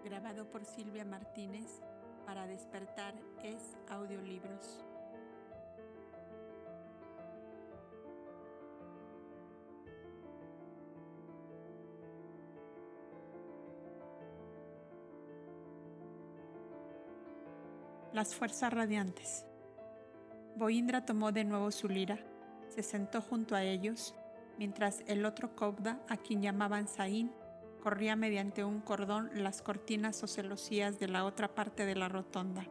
Grabado por Silvia Martínez para Despertar es Audiolibros. Las fuerzas radiantes. Boindra tomó de nuevo su lira, se sentó junto a ellos, mientras el otro Kobda, a quien llamaban Saín, corría mediante un cordón las cortinas o celosías de la otra parte de la rotonda,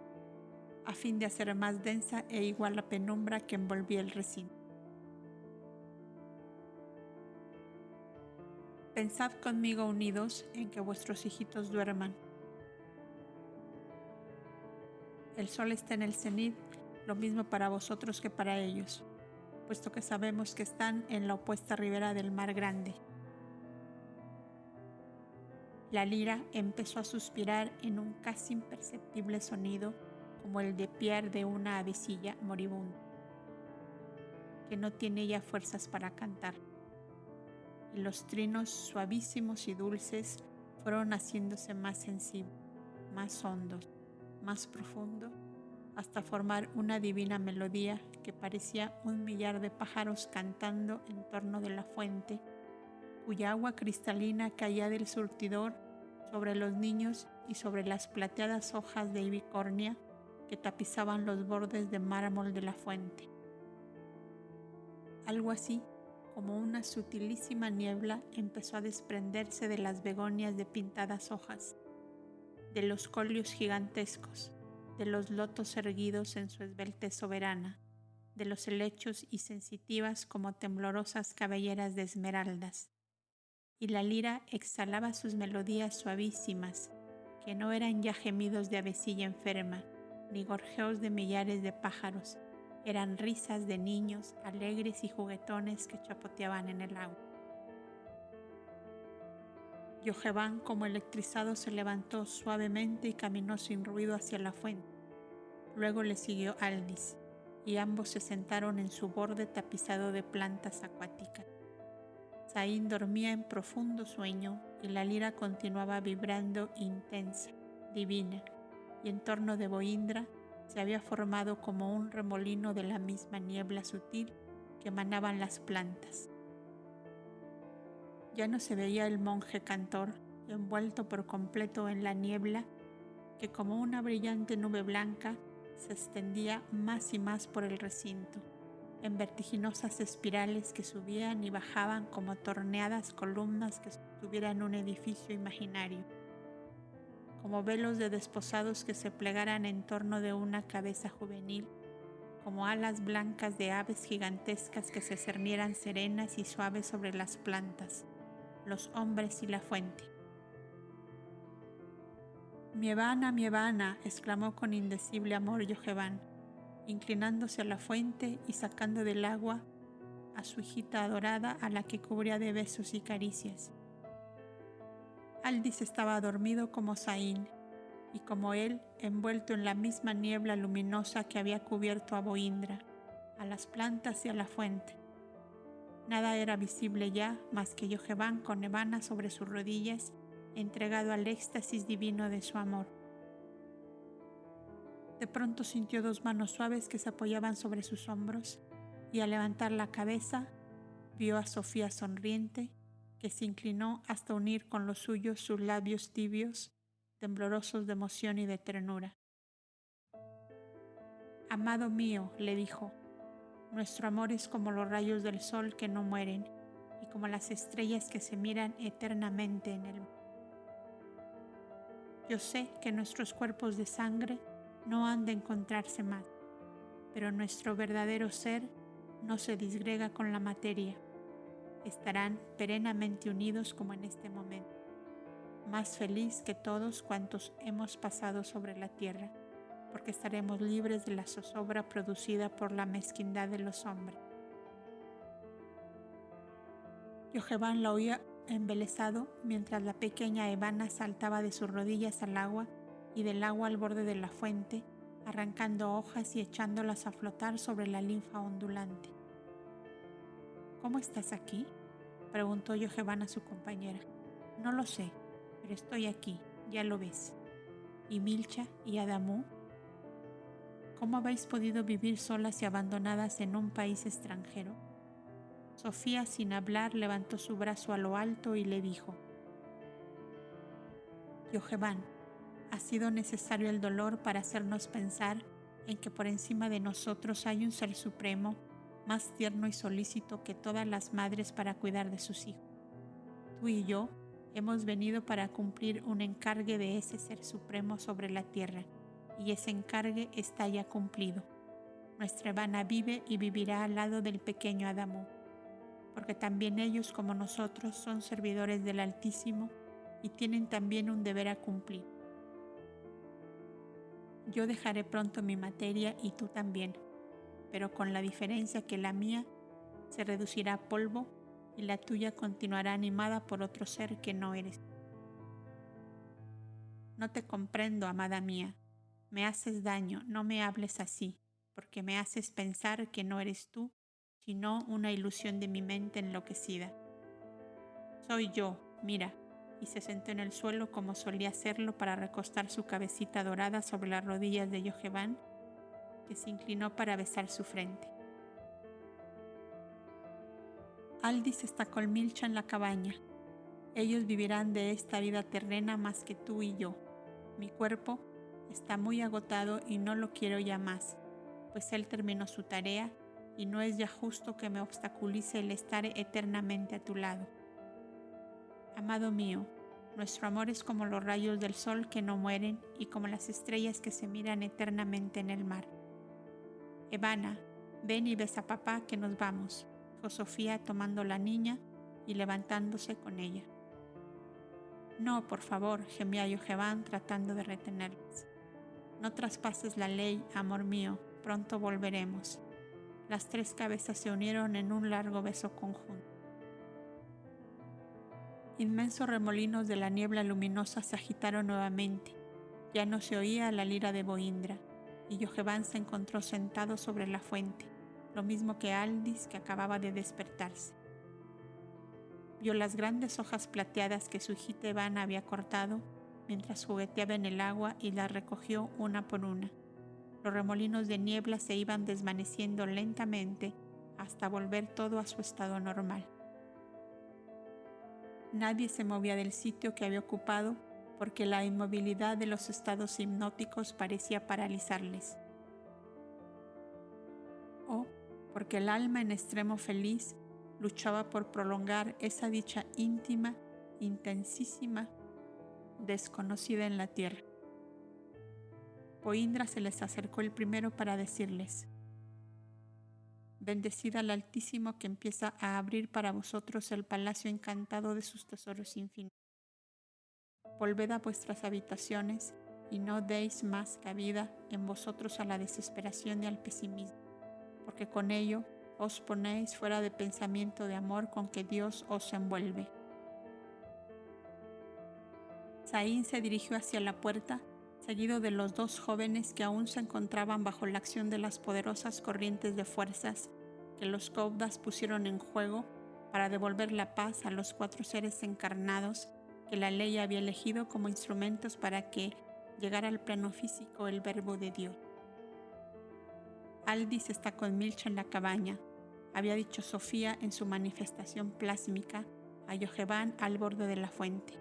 a fin de hacer más densa e igual la penumbra que envolvía el recinto. Pensad conmigo unidos en que vuestros hijitos duerman. El sol está en el cenit, lo mismo para vosotros que para ellos, puesto que sabemos que están en la opuesta ribera del mar grande. La lira empezó a suspirar en un casi imperceptible sonido, como el de piar de una avecilla moribunda, que no tiene ya fuerzas para cantar. Y los trinos suavísimos y dulces fueron haciéndose más sensibles, más hondos, más profundos, hasta formar una divina melodía que parecía un millar de pájaros cantando en torno de la fuente, cuya agua cristalina caía del surtidor sobre los niños y sobre las plateadas hojas de ibicornia que tapizaban los bordes de mármol de la fuente. Algo así como una sutilísima niebla empezó a desprenderse de las begonias de pintadas hojas, de los colios gigantescos, de los lotos erguidos en su esbeltez soberana, de los helechos y sensitivas como temblorosas cabelleras de esmeraldas. Y la lira exhalaba sus melodías suavísimas, que no eran ya gemidos de avecilla enferma, ni gorjeos de millares de pájaros, eran risas de niños alegres y juguetones que chapoteaban en el agua. Yoheván, como electrizado, se levantó suavemente y caminó sin ruido hacia la fuente. Luego le siguió Aldis, y ambos se sentaron en su borde tapizado de plantas acuáticas. Saín dormía en profundo sueño y la lira continuaba vibrando intensa, divina, y en torno de Boindra se había formado como un remolino de la misma niebla sutil que emanaban las plantas. Ya no se veía el monje cantor, envuelto por completo en la niebla, que como una brillante nube blanca se extendía más y más por el recinto, en vertiginosas espirales que subían y bajaban como torneadas columnas que sostuvieran un edificio imaginario, como velos de desposados que se plegaran en torno de una cabeza juvenil, como alas blancas de aves gigantescas que se cernieran serenas y suaves sobre las plantas, los hombres y la fuente. Mi Evana, exclamó con indecible amor Yoheván, inclinándose a la fuente y sacando del agua a su hijita adorada, a la que cubría de besos y caricias. Aldis estaba dormido como Saín, y como él, envuelto en la misma niebla luminosa que había cubierto a Boindra, a las plantas y a la fuente. Nada era visible ya más que Yoheván con Evana sobre sus rodillas, entregado al éxtasis divino de su amor. De pronto sintió dos manos suaves que se apoyaban sobre sus hombros, y al levantar la cabeza vio a Sofía sonriente, que se inclinó hasta unir con los suyos sus labios tibios, temblorosos de emoción y de ternura. Amado mío, le dijo, nuestro amor es como los rayos del sol que no mueren y como las estrellas que se miran eternamente en el mar. Yo sé que nuestros cuerpos de sangre no han de encontrarse más, pero nuestro verdadero ser no se disgrega con la materia. Estarán perennemente unidos como en este momento, más feliz que todos cuantos hemos pasado sobre la tierra, porque estaremos libres de la zozobra producida por la mezquindad de los hombres. Yoheván la oía embelesado mientras la pequeña Evana saltaba de sus rodillas al agua y del agua al borde de la fuente, arrancando hojas y echándolas a flotar sobre la linfa ondulante. ¿Cómo estás aquí?, preguntó Yoheván a su compañera. No lo sé, pero estoy aquí, ya lo ves. ¿Y Milcha y Adamú? ¿Cómo habéis podido vivir solas y abandonadas en un país extranjero? Sofía, sin hablar, levantó su brazo a lo alto y le dijo: Yoheván, ha sido necesario el dolor para hacernos pensar en que por encima de nosotros hay un ser supremo, más tierno y solícito que todas las madres para cuidar de sus hijos. Tú y yo hemos venido para cumplir un encargue de ese ser supremo sobre la tierra, y ese encargue está ya cumplido. Nuestra Evana vive y vivirá al lado del pequeño Adamú, porque también ellos, como nosotros, son servidores del Altísimo y tienen también un deber a cumplir. Yo dejaré pronto mi materia y tú también, pero con la diferencia que la mía se reducirá a polvo y la tuya continuará animada por otro ser que no eres. No te comprendo, amada mía. Me haces daño, no me hables así, porque me haces pensar que no eres tú, sino una ilusión de mi mente enloquecida. Soy yo, mira, y se sentó en el suelo como solía hacerlo para recostar su cabecita dorada sobre las rodillas de Yoheván, que se inclinó para besar su frente. Aldis está con Milcha en la cabaña. Ellos vivirán de esta vida terrena más que tú y yo. Mi cuerpo está muy agotado y no lo quiero ya más, pues él terminó su tarea y no es ya justo que me obstaculice el estar eternamente a tu lado. Amado mío, nuestro amor es como los rayos del sol que no mueren y como las estrellas que se miran eternamente en el mar. Evana, ven y besa a papá que nos vamos, dijo Sofía tomando la niña y levantándose con ella. No, por favor, gemía Yoheván tratando de retenerlas. No traspases la ley, amor mío, pronto volveremos. Las tres cabezas se unieron en un largo beso conjunto. Inmensos remolinos de la niebla luminosa se agitaron nuevamente. Ya no se oía la lira de Boindra, y Yoheván se encontró sentado sobre la fuente, lo mismo que Aldis, que acababa de despertarse. Vio las grandes hojas plateadas que su hijita Evana había cortado mientras jugueteaba en el agua y las recogió una por una. Los remolinos de niebla se iban desvaneciendo lentamente hasta volver todo a su estado normal. Nadie se movía del sitio que había ocupado porque la inmovilidad de los estados hipnóticos parecía paralizarles. O porque el alma en extremo feliz luchaba por prolongar esa dicha íntima, intensísima, desconocida en la tierra. Boindra se les acercó el primero para decirles: Bendecid al Altísimo que empieza a abrir para vosotros el palacio encantado de sus tesoros infinitos. Volved a vuestras habitaciones y no deis más cabida en vosotros a la desesperación y al pesimismo, porque con ello os ponéis fuera de pensamiento de amor con que Dios os envuelve. Saín se dirigió hacia la puerta, seguido de los dos jóvenes que aún se encontraban bajo la acción de las poderosas corrientes de fuerzas que los Caudas pusieron en juego para devolver la paz a los cuatro seres encarnados que la ley había elegido como instrumentos para que llegara al plano físico el Verbo de Dios. Aldis está con Milcha en la cabaña, había dicho Sofía en su manifestación plásmica a Yoheván al borde de la fuente.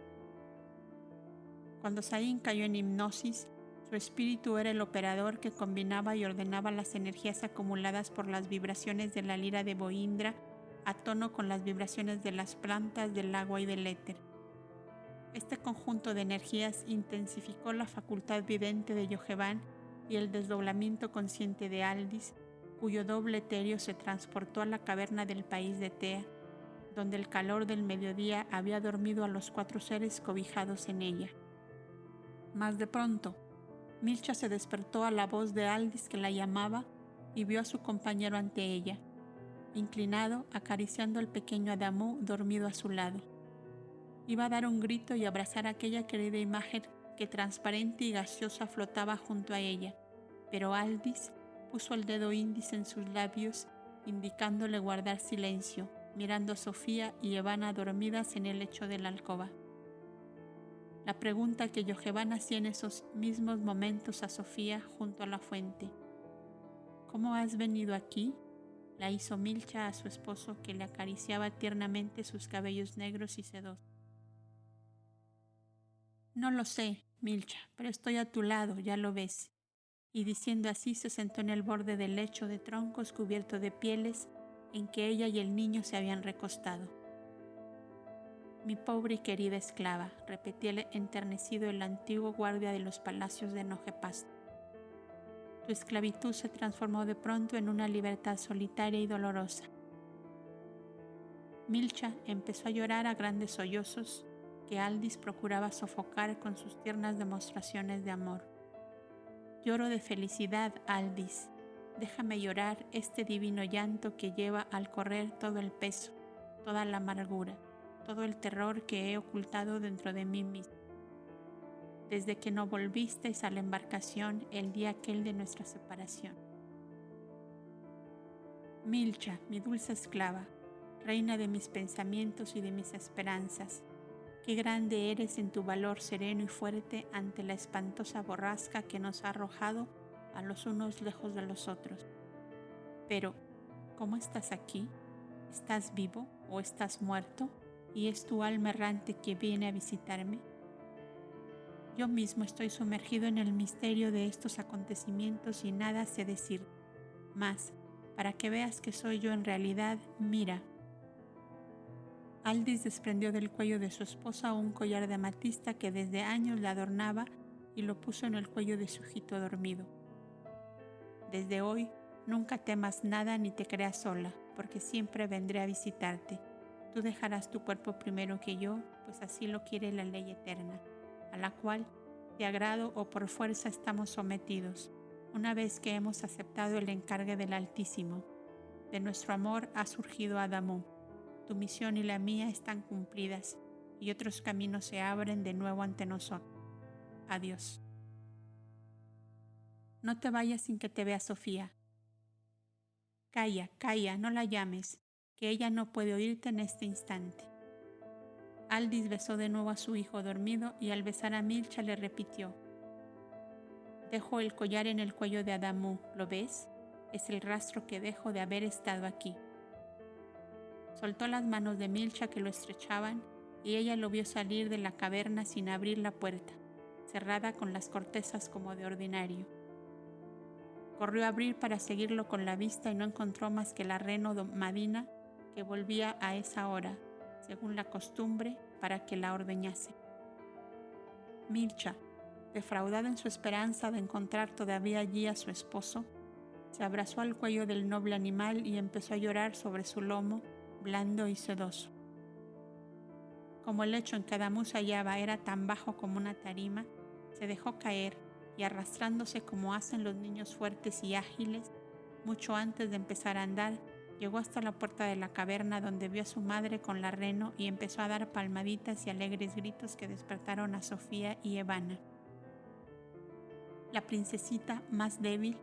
Cuando Saín cayó en hipnosis, su espíritu era el operador que combinaba y ordenaba las energías acumuladas por las vibraciones de la lira de Boindra a tono con las vibraciones de las plantas, del agua y del éter. Este conjunto de energías intensificó la facultad vidente de Yoheván y el desdoblamiento consciente de Aldis, cuyo doble etéreo se transportó a la caverna del país de Tea, donde el calor del mediodía había dormido a los cuatro seres cobijados en ella. Mas de pronto, Milcha se despertó a la voz de Aldis que la llamaba y vio a su compañero ante ella, inclinado, acariciando al pequeño Adamú dormido a su lado. Iba a dar un grito y abrazar aquella querida imagen que transparente y gaseosa flotaba junto a ella, pero Aldis puso el dedo índice en sus labios, indicándole guardar silencio, mirando a Sofía y Evana dormidas en el lecho de la alcoba. La pregunta que Yoheván hacía en esos mismos momentos a Sofía junto a la fuente. ¿Cómo has venido aquí?, la hizo Milcha a su esposo, que le acariciaba tiernamente sus cabellos negros y sedosos. No lo sé, Milcha, pero estoy a tu lado, ya lo ves. Y diciendo así se sentó en el borde del lecho de troncos cubierto de pieles en que ella y el niño se habían recostado. Mi pobre y querida esclava, repetía enternecido el antiguo guardia de los palacios de Nojepasto. Tu esclavitud se transformó de pronto en una libertad solitaria y dolorosa. Milcha empezó a llorar a grandes sollozos que Aldis procuraba sofocar con sus tiernas demostraciones de amor. Lloro de felicidad, Aldis. Déjame llorar este divino llanto que lleva al correr todo el peso, toda la amargura, todo el terror que he ocultado dentro de mí mismo. Desde que no volvisteis a la embarcación el día aquel de nuestra separación. Milcha, mi dulce esclava, reina de mis pensamientos y de mis esperanzas, qué grande eres en tu valor sereno y fuerte ante la espantosa borrasca que nos ha arrojado a los unos lejos de los otros. Pero, ¿cómo estás aquí? ¿Estás vivo o estás muerto? ¿Y es tu alma errante que viene a visitarme? Yo mismo estoy sumergido en el misterio de estos acontecimientos y nada sé decir. Mas, para que veas que soy yo en realidad, mira. Aldis desprendió del cuello de su esposa un collar de amatista que desde años la adornaba y lo puso en el cuello de su hijito dormido. Desde hoy, nunca temas nada ni te creas sola, porque siempre vendré a visitarte. Tú dejarás tu cuerpo primero que yo, pues así lo quiere la ley eterna, a la cual, de agrado o por fuerza, estamos sometidos, una vez que hemos aceptado el encargue del Altísimo. De nuestro amor ha surgido Adamú. Tu misión y la mía están cumplidas, y otros caminos se abren de nuevo ante nosotros. Adiós. No te vayas sin que te vea Sofía. Calla, calla, no la llames, que ella no puede oírte en este instante. Aldis besó de nuevo a su hijo dormido y al besar a Milcha le repitió: Dejo el collar en el cuello de Adamú, ¿lo ves? Es el rastro que dejo de haber estado aquí. Soltó las manos de Milcha que lo estrechaban y ella lo vio salir de la caverna sin abrir la puerta, cerrada con las cortezas como de ordinario. Corrió a abrir para seguirlo con la vista y no encontró más que la reno Madina, que volvía a esa hora, según la costumbre, para que la ordeñase. Milcha, defraudada en su esperanza de encontrar todavía allí a su esposo, se abrazó al cuello del noble animal y empezó a llorar sobre su lomo, blando y sedoso. Como el lecho en que Adamú se hallaba era tan bajo como una tarima, se dejó caer y arrastrándose como hacen los niños fuertes y ágiles, mucho antes de empezar a andar, llegó hasta la puerta de la caverna donde vio a su madre con la reno y empezó a dar palmaditas y alegres gritos que despertaron a Sofía y Evana. La princesita, más débil,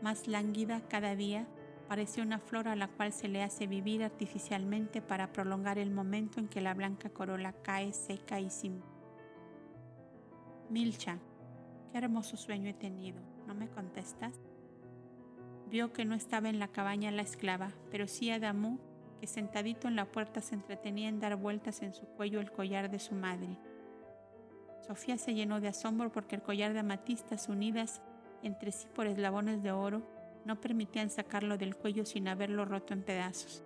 más lánguida cada día, parecía una flor a la cual se le hace vivir artificialmente para prolongar el momento en que la blanca corola cae seca y sin. Milcha, qué hermoso sueño he tenido, ¿no me contestas? Vio que no estaba en la cabaña la esclava, pero sí Adamú, que sentadito en la puerta se entretenía en dar vueltas en su cuello el collar de su madre. Sofía se llenó de asombro porque el collar de amatistas unidas entre sí por eslabones de oro no permitían sacarlo del cuello sin haberlo roto en pedazos,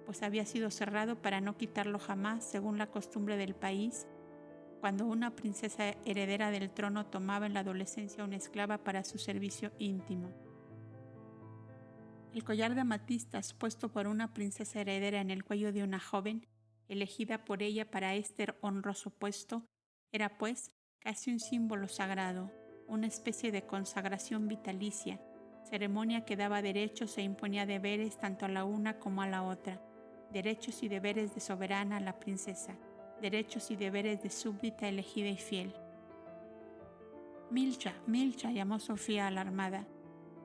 pues había sido cerrado para no quitarlo jamás, según la costumbre del país, cuando una princesa heredera del trono tomaba en la adolescencia una esclava para su servicio íntimo. El collar de amatistas puesto por una princesa heredera en el cuello de una joven, elegida por ella para este honroso puesto, era pues casi un símbolo sagrado, una especie de consagración vitalicia, ceremonia que daba derechos e imponía deberes tanto a la una como a la otra, derechos y deberes de soberana a la princesa, derechos y deberes de súbdita elegida y fiel. Milcha, Milcha, llamó Sofía alarmada.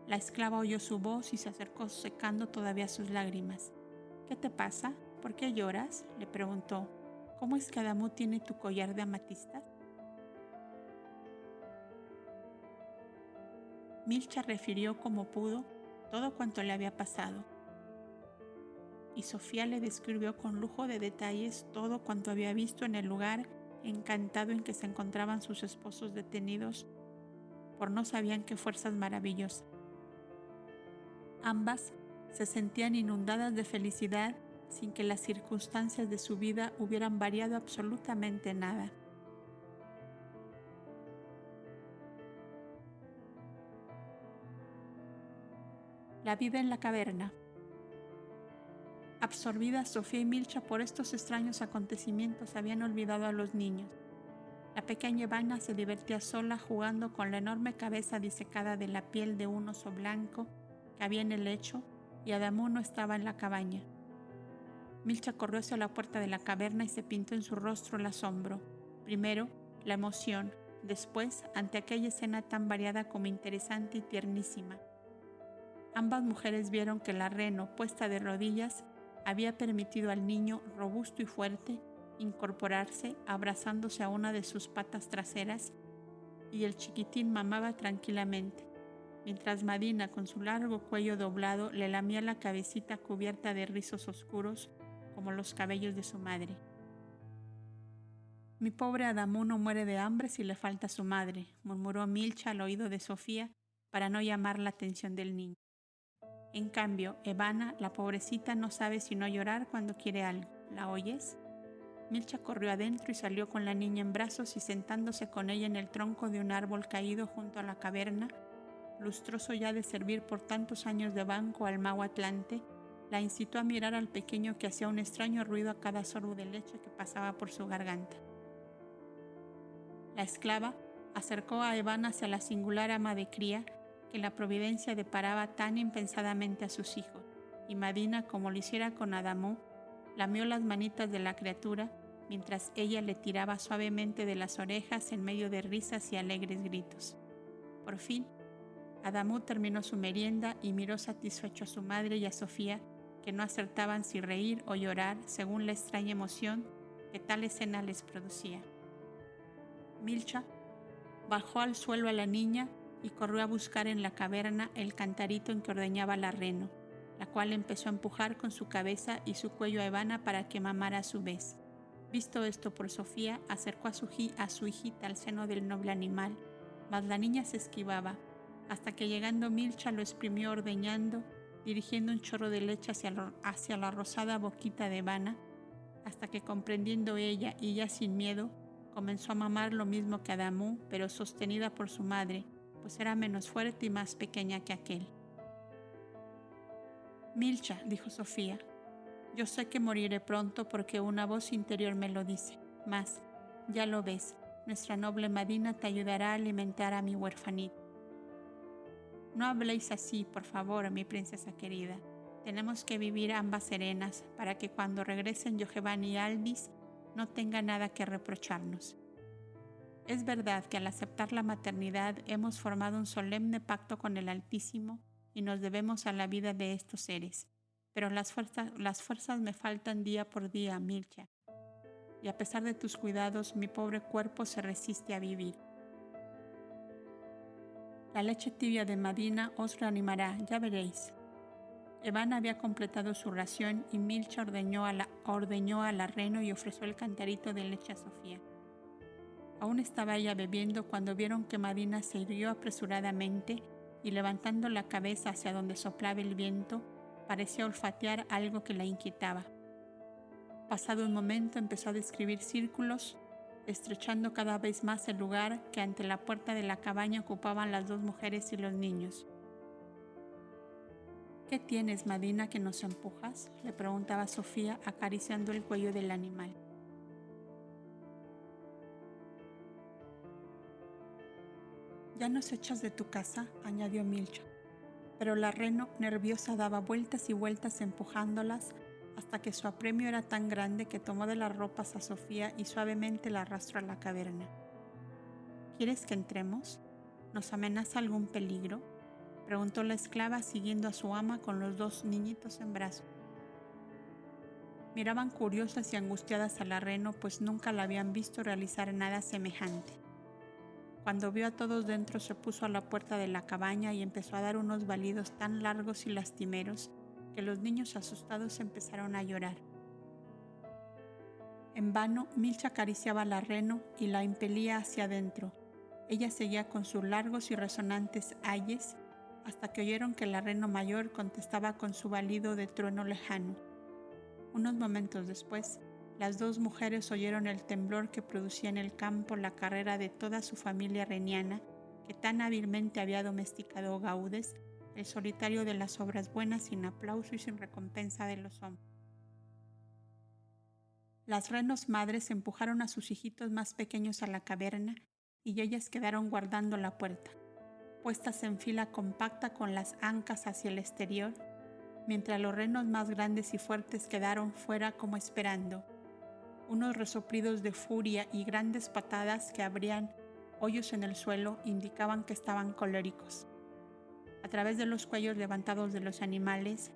La esclava oyó su voz y se acercó secando todavía sus lágrimas. ¿Qué te pasa? ¿Por qué lloras?, le preguntó. ¿Cómo es que Adamú tiene tu collar de amatistas? Milcha refirió como pudo todo cuanto le había pasado, y Sofía le describió con lujo de detalles todo cuanto había visto en el lugar encantado en que se encontraban sus esposos detenidos por no sabían qué fuerzas maravillosas. Ambas se sentían inundadas de felicidad sin que las circunstancias de su vida hubieran variado absolutamente nada. La vida en la caverna. Absorbidas, Sofía y Milcha por estos extraños acontecimientos habían olvidado a los niños. La pequeña Ivana se divertía sola jugando con la enorme cabeza disecada de la piel de un oso blanco que había en el lecho, y Adamú no estaba en la cabaña. Milcha corrió hacia la puerta de la caverna y se pintó en su rostro el asombro. Primero, la emoción, después, ante aquella escena tan variada como interesante y tiernísima. Ambas mujeres vieron que la reno, puesta de rodillas, había permitido al niño, robusto y fuerte, incorporarse, abrazándose a una de sus patas traseras, y el chiquitín mamaba tranquilamente, mientras Madina, con su largo cuello doblado, le lamía la cabecita cubierta de rizos oscuros como los cabellos de su madre. «Mi pobre Adamú no muere de hambre si le falta su madre», murmuró Milcha al oído de Sofía para no llamar la atención del niño. En cambio, Ivana, la pobrecita, no sabe sino llorar cuando quiere algo. ¿La oyes? Milcha corrió adentro y salió con la niña en brazos, y sentándose con ella en el tronco de un árbol caído junto a la caverna, lustroso ya de servir por tantos años de banco al mago Atlante, la incitó a mirar al pequeño que hacía un extraño ruido a cada sorbo de leche que pasaba por su garganta. La esclava acercó a Ivana hacia la singular ama de cría que la providencia deparaba tan impensadamente a sus hijos, y Madina, como lo hiciera con Adamú, lamió las manitas de la criatura mientras ella le tiraba suavemente de las orejas en medio de risas y alegres gritos. Por fin, Adamú terminó su merienda y miró satisfecho a su madre y a Sofía, que no acertaban si reír o llorar según la extraña emoción que tal escena les producía. Milcha bajó al suelo a la niña y corrió a buscar en la caverna el cantarito en que ordeñaba la reno, la cual empezó a empujar con su cabeza y su cuello a Ivana para que mamara a su vez. Visto esto por Sofía, acercó a su hijita al seno del noble animal, mas la niña se esquivaba, hasta que llegando Milcha lo exprimió ordeñando, dirigiendo un chorro de leche hacia la rosada boquita de Ivana, hasta que, comprendiendo ella y ya sin miedo, comenzó a mamar lo mismo que Adamú, pero sostenida por su madre, pues era menos fuerte y más pequeña que aquel. «Milcha», dijo Sofía, «yo sé que moriré pronto porque una voz interior me lo dice, mas, ya lo ves, nuestra noble Madina te ayudará a alimentar a mi huerfanito». «No habléis así, por favor, mi princesa querida. Tenemos que vivir ambas serenas para que cuando regresen Yoheván y Aldis no tenga nada que reprocharnos. Es verdad que al aceptar la maternidad hemos formado un solemne pacto con el Altísimo y nos debemos a la vida de estos seres, pero las fuerzas me faltan día por día, Milcha, y a pesar de tus cuidados mi pobre cuerpo se resiste a vivir. La leche tibia de Madina os reanimará, ya veréis». Ivana había completado su ración y Milcha ordeñó a la reno y ofreció el cantarito de leche a Sofía. Aún estaba ella bebiendo cuando vieron que Madina se irguió apresuradamente y, levantando la cabeza hacia donde soplaba el viento, parecía olfatear algo que la inquietaba. Pasado un momento empezó a describir círculos, estrechando cada vez más el lugar que ante la puerta de la cabaña ocupaban las dos mujeres y los niños. «¿Qué tienes, Madina, que nos empujas?», le preguntaba Sofía, acariciando el cuello del animal. «¿Ya nos echas de tu casa?», añadió Milcha. Pero la reno, nerviosa, daba vueltas y vueltas empujándolas hasta que su apremio era tan grande que tomó de las ropas a Sofía y suavemente la arrastró a la caverna. «¿Quieres que entremos? ¿Nos amenaza algún peligro?», preguntó la esclava siguiendo a su ama con los dos niñitos en brazos. Miraban curiosas y angustiadas a la reno, pues nunca la habían visto realizar nada semejante. Cuando vio a todos dentro, se puso a la puerta de la cabaña y empezó a dar unos balidos tan largos y lastimeros que los niños asustados empezaron a llorar. En vano, Milcha acariciaba la reno y la impelía hacia adentro. Ella seguía con sus largos y resonantes ayes hasta que oyeron que la reno mayor contestaba con su balido de trueno lejano. Unos momentos después, las dos mujeres oyeron el temblor que producía en el campo la carrera de toda su familia reniana que tan hábilmente había domesticado Gaudes, el solitario de las obras buenas, sin aplauso y sin recompensa de los hombres. Las renos madres empujaron a sus hijitos más pequeños a la caverna y ellas quedaron guardando la puerta, puestas en fila compacta con las ancas hacia el exterior, mientras los renos más grandes y fuertes quedaron fuera como esperando. Unos resoplidos de furia y grandes patadas que abrían hoyos en el suelo indicaban que estaban coléricos. A través de los cuellos levantados de los animales,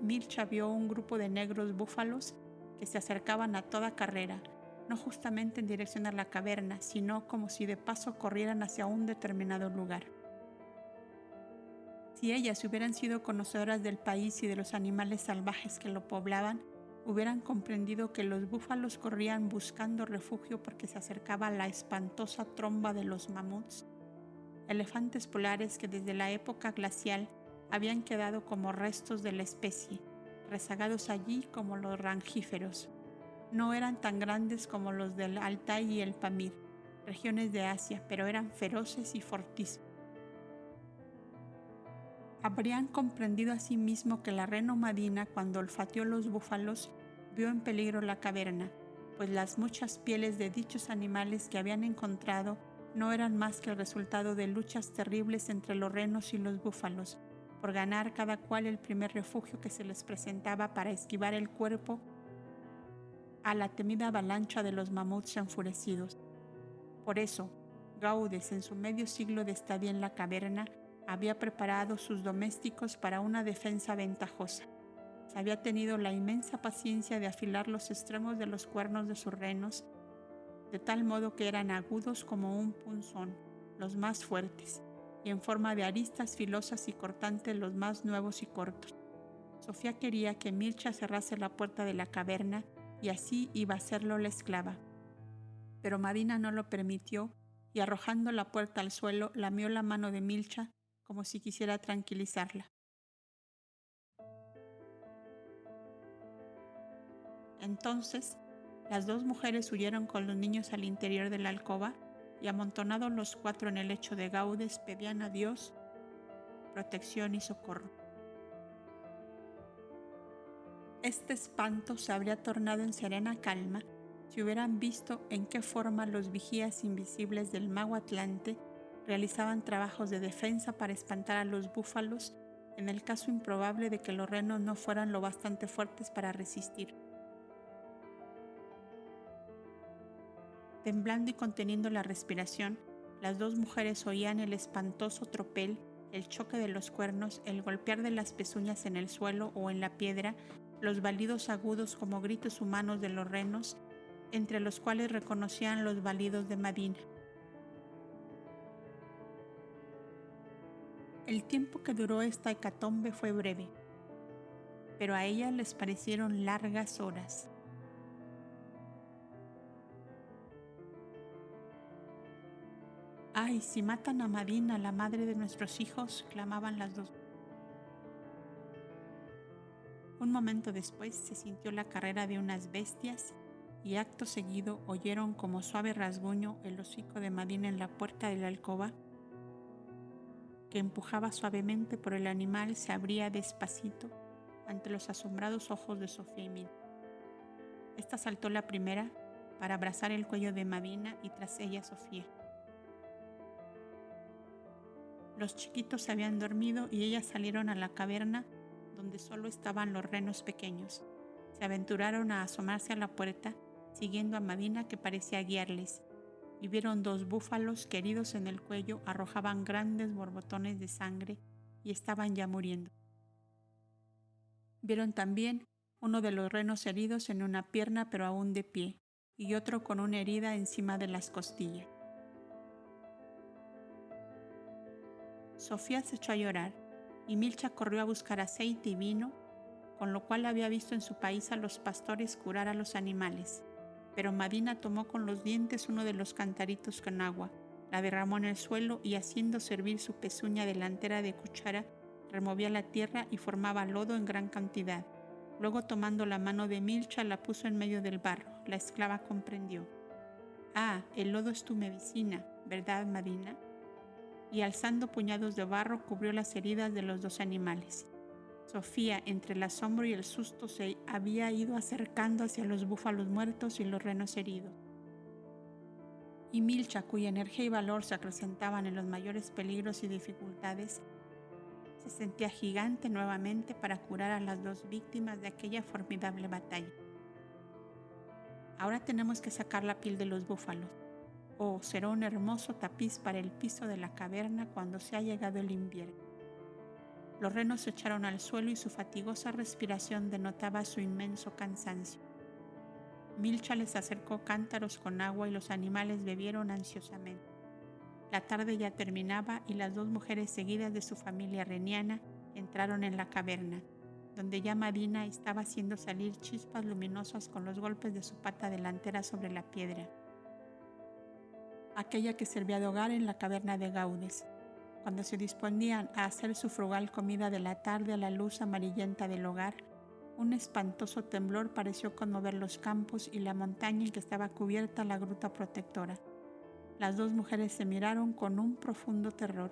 Milcha vio un grupo de negros búfalos que se acercaban a toda carrera, no justamente en dirección a la caverna, sino como si de paso corrieran hacia un determinado lugar. Si ellas hubieran sido conocedoras del país y de los animales salvajes que lo poblaban, hubieran comprendido que los búfalos corrían buscando refugio porque se acercaba la espantosa tromba de los mamuts, elefantes polares que desde la época glacial habían quedado como restos de la especie, rezagados allí como los rangíferos. No eran tan grandes como los del Altai y el Pamir, regiones de Asia, pero eran feroces y fortísimos. Habrían comprendido asimismo que la reno Madina, cuando olfateó los búfalos, vio en peligro la caverna, pues las muchas pieles de dichos animales que habían encontrado no eran más que el resultado de luchas terribles entre los renos y los búfalos, por ganar cada cual el primer refugio que se les presentaba para esquivar el cuerpo a la temida avalancha de los mamuts enfurecidos. Por eso, Gaudes, en su medio siglo de estadía en la caverna, había preparado sus domésticos para una defensa ventajosa. Se había tenido la inmensa paciencia de afilar los extremos de los cuernos de sus renos, de tal modo que eran agudos como un punzón, los más fuertes, y en forma de aristas filosas y cortantes los más nuevos y cortos. Sofía quería que Milcha cerrase la puerta de la caverna y así iba a hacerlo la esclava. Pero Madina no lo permitió y arrojando la puerta al suelo lamió la mano de Milcha como si quisiera tranquilizarla. Entonces, las dos mujeres huyeron con los niños al interior de la alcoba y amontonados los cuatro en el lecho de Gaudes pedían a Dios protección y socorro. Este espanto se habría tornado en serena calma si hubieran visto en qué forma los vigías invisibles del mago Atlante realizaban trabajos de defensa para espantar a los búfalos en el caso improbable de que los renos no fueran lo bastante fuertes para resistir. Temblando y conteniendo la respiración, las dos mujeres oían el espantoso tropel, el choque de los cuernos, el golpear de las pezuñas en el suelo o en la piedra, los balidos agudos como gritos humanos de los renos, entre los cuales reconocían los balidos de Madina. El tiempo que duró esta hecatombe fue breve, pero a ellas les parecieron largas horas. ¡Ay, si matan a Madina, la madre de nuestros hijos!, clamaban las dos. Un momento después se sintió la carrera de unas bestias y acto seguido oyeron como suave rasguño el hocico de Madina en la puerta de la alcoba, que empujaba suavemente por el animal, se abría despacito ante los asombrados ojos de Sofía y Milcha. Esta saltó la primera para abrazar el cuello de Madina y tras ella Sofía. Los chiquitos se habían dormido y ellas salieron a la caverna donde solo estaban los renos pequeños. Se aventuraron a asomarse a la puerta, siguiendo a Madina que parecía guiarles, y vieron dos búfalos que heridos en el cuello arrojaban grandes borbotones de sangre y estaban ya muriendo. Vieron también uno de los renos heridos en una pierna pero aún de pie, y otro con una herida encima de las costillas. Sofía se echó a llorar y Milcha corrió a buscar aceite y vino, con lo cual había visto en su país a los pastores curar a los animales. Pero Madina tomó con los dientes uno de los cantaritos con agua, la derramó en el suelo y haciendo servir su pezuña delantera de cuchara, removía la tierra y formaba lodo en gran cantidad. Luego tomando la mano de Milcha la puso en medio del barro. La esclava comprendió. «Ah, el lodo es tu medicina, ¿verdad, Madina?» Y alzando puñados de barro cubrió las heridas de los dos animales. Sofía, entre el asombro y el susto, se había ido acercando hacia los búfalos muertos y los renos heridos. Y Milcha, cuya energía y valor se acrecentaban en los mayores peligros y dificultades, se sentía gigante nuevamente para curar a las dos víctimas de aquella formidable batalla. Ahora tenemos que sacar la piel de los búfalos. Oh, será un hermoso tapiz para el piso de la caverna cuando se ha llegado el invierno. Los renos se echaron al suelo y su fatigosa respiración denotaba su inmenso cansancio. Milcha les acercó cántaros con agua y los animales bebieron ansiosamente. La tarde ya terminaba y las dos mujeres seguidas de su familia reniana entraron en la caverna, donde ya Madina estaba haciendo salir chispas luminosas con los golpes de su pata delantera sobre la piedra, aquella que servía de hogar en la caverna de Gaudes. Cuando se disponían a hacer su frugal comida de la tarde a la luz amarillenta del hogar, un espantoso temblor pareció conmover los campos y la montaña en que estaba cubierta la gruta protectora. Las dos mujeres se miraron con un profundo terror.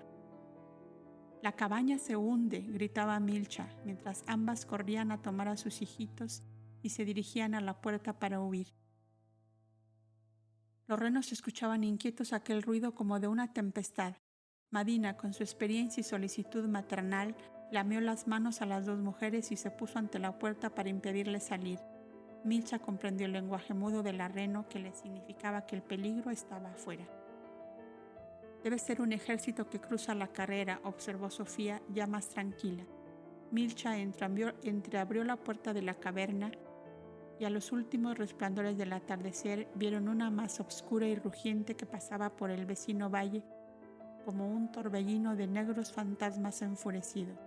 «La cabaña se hunde», gritaba Milcha, mientras ambas corrían a tomar a sus hijitos y se dirigían a la puerta para huir. Los renos escuchaban inquietos aquel ruido como de una tempestad. Madina, con su experiencia y solicitud maternal, lamió las manos a las dos mujeres y se puso ante la puerta para impedirles salir. Milcha comprendió el lenguaje mudo del reno que le significaba que el peligro estaba afuera. «Debe ser un ejército que cruza la carrera», observó Sofía, ya más tranquila. Milcha entreabrió la puerta de la caverna y a los últimos resplandores del atardecer vieron una masa oscura y rugiente que pasaba por el vecino valle como un torbellino de negros fantasmas enfurecidos.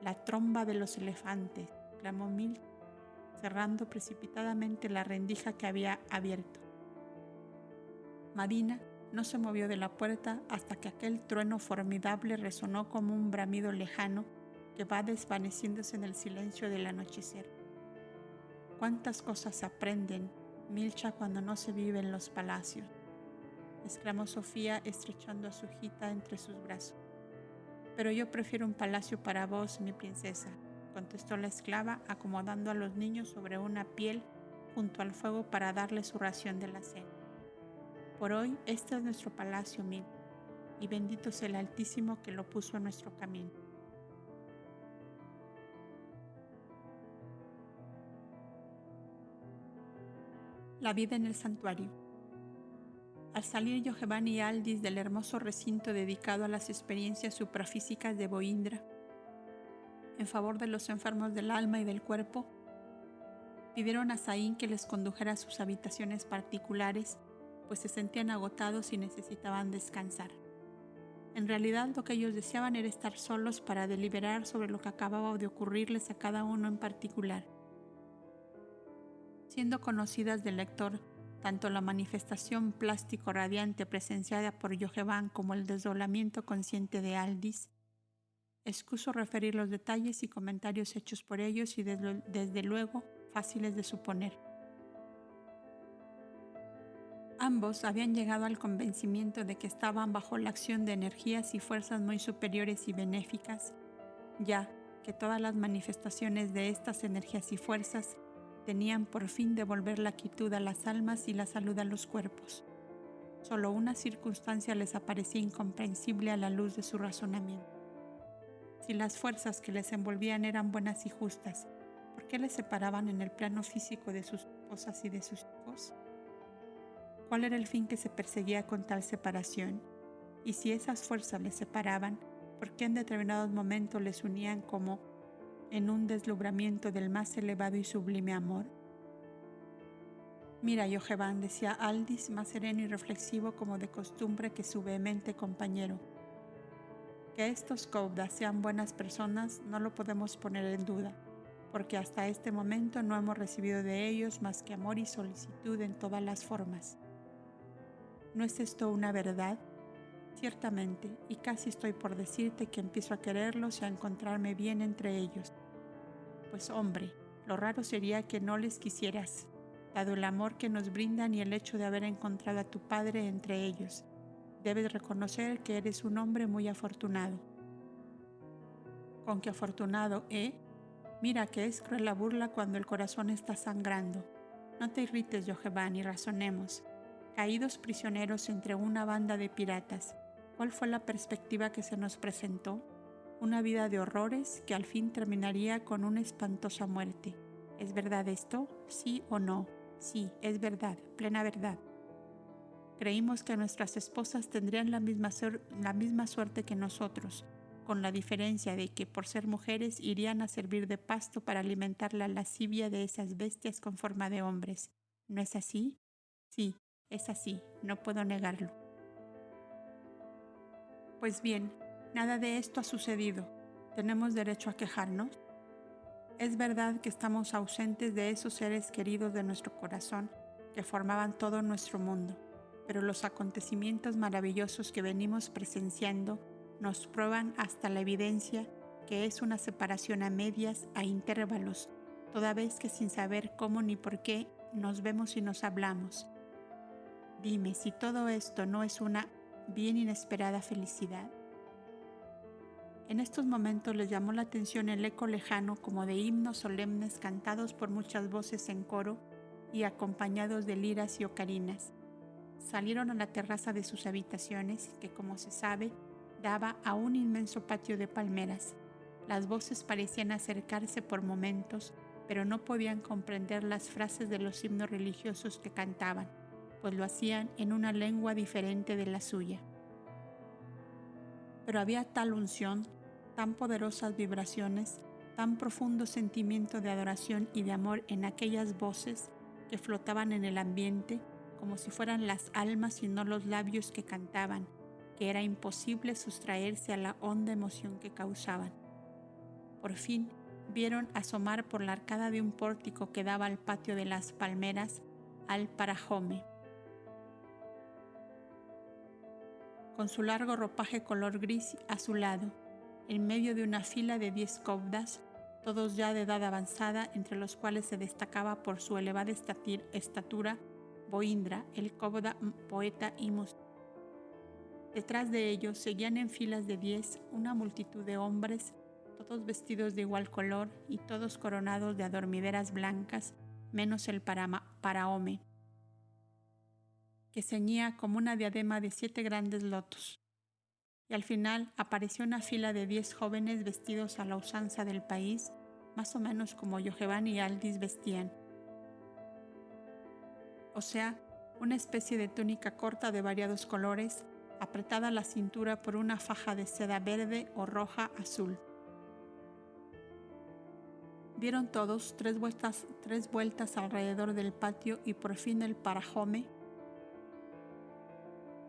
«La tromba de los elefantes», clamó Milcha, cerrando precipitadamente la rendija que había abierto. Madina no se movió de la puerta hasta que aquel trueno formidable resonó como un bramido lejano que va desvaneciéndose en el silencio del anochecer. «¿Cuántas cosas aprenden, Milcha, cuando no se vive en los palacios?», exclamó Sofía estrechando a su hijita entre sus brazos. «Pero yo prefiero un palacio para vos, mi princesa», contestó la esclava, acomodando a los niños sobre una piel junto al fuego para darles su ración de la cena. «Por hoy este es nuestro palacio, Mil, y bendito sea el Altísimo que lo puso en nuestro camino». La vida en el santuario. Al salir Yoheván y Aldis del hermoso recinto dedicado a las experiencias suprafísicas de Boindra, en favor de los enfermos del alma y del cuerpo, pidieron a Zain que les condujera a sus habitaciones particulares, pues se sentían agotados y necesitaban descansar. En realidad, lo que ellos deseaban era estar solos para deliberar sobre lo que acababa de ocurrirles a cada uno en particular. Siendo conocidas del lector tanto la manifestación plástico radiante presenciada por Yoheván como el desdoblamiento consciente de Aldis, excuso referir los detalles y comentarios hechos por ellos y desde luego fáciles de suponer. Ambos habían llegado al convencimiento de que estaban bajo la acción de energías y fuerzas muy superiores y benéficas, ya que todas las manifestaciones de estas energías y fuerzas tenían por fin devolver la quietud a las almas y la salud a los cuerpos. Solo una circunstancia les aparecía incomprensible a la luz de su razonamiento. Si las fuerzas que les envolvían eran buenas y justas, ¿por qué les separaban en el plano físico de sus esposas y de sus hijos? ¿Cuál era el fin que se perseguía con tal separación? Y si esas fuerzas les separaban, ¿por qué en determinados momentos les unían como en un deslumbramiento del más elevado y sublime amor? «Mira, Yoheván», decía Aldis, más sereno y reflexivo como de costumbre que su vehemente compañero, Que estos Koudas sean buenas personas no lo podemos poner en duda, porque hasta este momento no hemos recibido de ellos más que amor y solicitud en todas las formas. ¿No es esto una verdad? Ciertamente, y casi estoy por decirte que empiezo a quererlos y a encontrarme bien entre ellos. Pues hombre, lo raro sería que no les quisieras, dado el amor que nos brindan y el hecho de haber encontrado a tu padre entre ellos. Debes reconocer que eres un hombre muy afortunado. ¿Con qué afortunado, Mira que es cruel la burla cuando el corazón está sangrando. No te irrites, Yoheván, y razonemos. Caídos prisioneros entre una banda de piratas, ¿cuál fue la perspectiva que se nos presentó? Una vida de horrores que al fin terminaría con una espantosa muerte. ¿Es verdad esto? ¿Sí o no? Sí, es verdad, plena verdad. Creímos que nuestras esposas tendrían la misma suerte que nosotros, con la diferencia de que por ser mujeres irían a servir de pasto para alimentar la lascivia de esas bestias con forma de hombres. ¿No es así? Sí, es así, no puedo negarlo. Pues bien, nada de esto ha sucedido. ¿Tenemos derecho a quejarnos? Es verdad que estamos ausentes de esos seres queridos de nuestro corazón que formaban todo nuestro mundo, pero los acontecimientos maravillosos que venimos presenciando nos prueban hasta la evidencia que es una separación a medias, a intervalos, toda vez que sin saber cómo ni por qué nos vemos y nos hablamos. Dime si todo esto no es una bien inesperada felicidad. En estos momentos les llamó la atención el eco lejano como de himnos solemnes cantados por muchas voces en coro y acompañados de liras y ocarinas. Salieron a la terraza de sus habitaciones, que como se sabe, daba a un inmenso patio de palmeras. Las voces parecían acercarse por momentos, pero no podían comprender las frases de los himnos religiosos que cantaban, pues lo hacían en una lengua diferente de la suya. Pero había tal unción, tan poderosas vibraciones, tan profundo sentimiento de adoración y de amor en aquellas voces que flotaban en el ambiente como si fueran las almas y no los labios que cantaban, que era imposible sustraerse a la honda emoción que causaban. Por fin vieron asomar por la arcada de un pórtico que daba al patio de las palmeras al Parajome, con su largo ropaje color gris azulado, en medio de una fila de 10 Koudas, todos ya de edad avanzada, entre los cuales se destacaba por su elevada estatura Boindra, el Kouda poeta y músico. Detrás de ellos seguían en filas de 10 una multitud de hombres, todos vestidos de igual color y todos coronados de adormideras blancas, menos el Parahome, que ceñía como una diadema de 7 grandes lotos. Y al final apareció una fila de 10 jóvenes vestidos a la usanza del país, más o menos como Yoheván y Aldis vestían. O sea, una especie de túnica corta de variados colores, apretada a la cintura por una faja de seda verde o roja azul. Dieron todos tres vueltas alrededor del patio y por fin el Parajome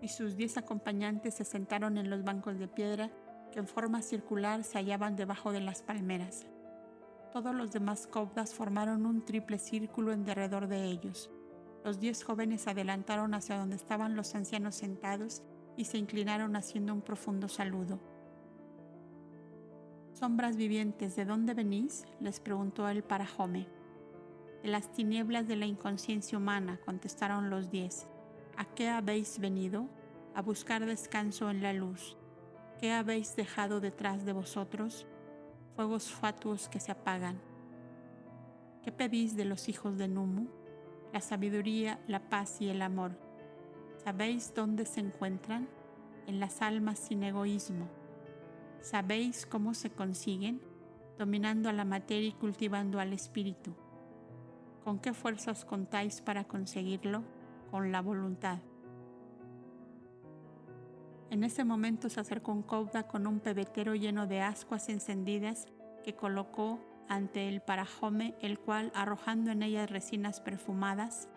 y sus 10 acompañantes se sentaron en los bancos de piedra que en forma circular se hallaban debajo de las palmeras. Todos los demás Koudas formaron un triple círculo en derredor de ellos. Los 10 jóvenes adelantaron hacia donde estaban los ancianos sentados y se inclinaron haciendo un profundo saludo. «Sombras vivientes, ¿de dónde venís?», les preguntó el Parajome. «De las tinieblas de la inconsciencia humana», contestaron los 10. «¿A qué habéis venido? A buscar descanso en la luz. ¿Qué habéis dejado detrás de vosotros? Fuegos fatuos que se apagan. ¿Qué pedís de los hijos de Numu? La sabiduría, la paz y el amor. ¿Sabéis dónde se encuentran? En las almas sin egoísmo. ¿Sabéis cómo se consiguen? Dominando a la materia y cultivando al espíritu. ¿Con qué fuerzas contáis para conseguirlo? Con la voluntad». En ese momento se acercó un Kouda con un pebetero lleno de ascuas encendidas que colocó ante el Parajome, el cual, arrojando en ellas resinas perfumadas,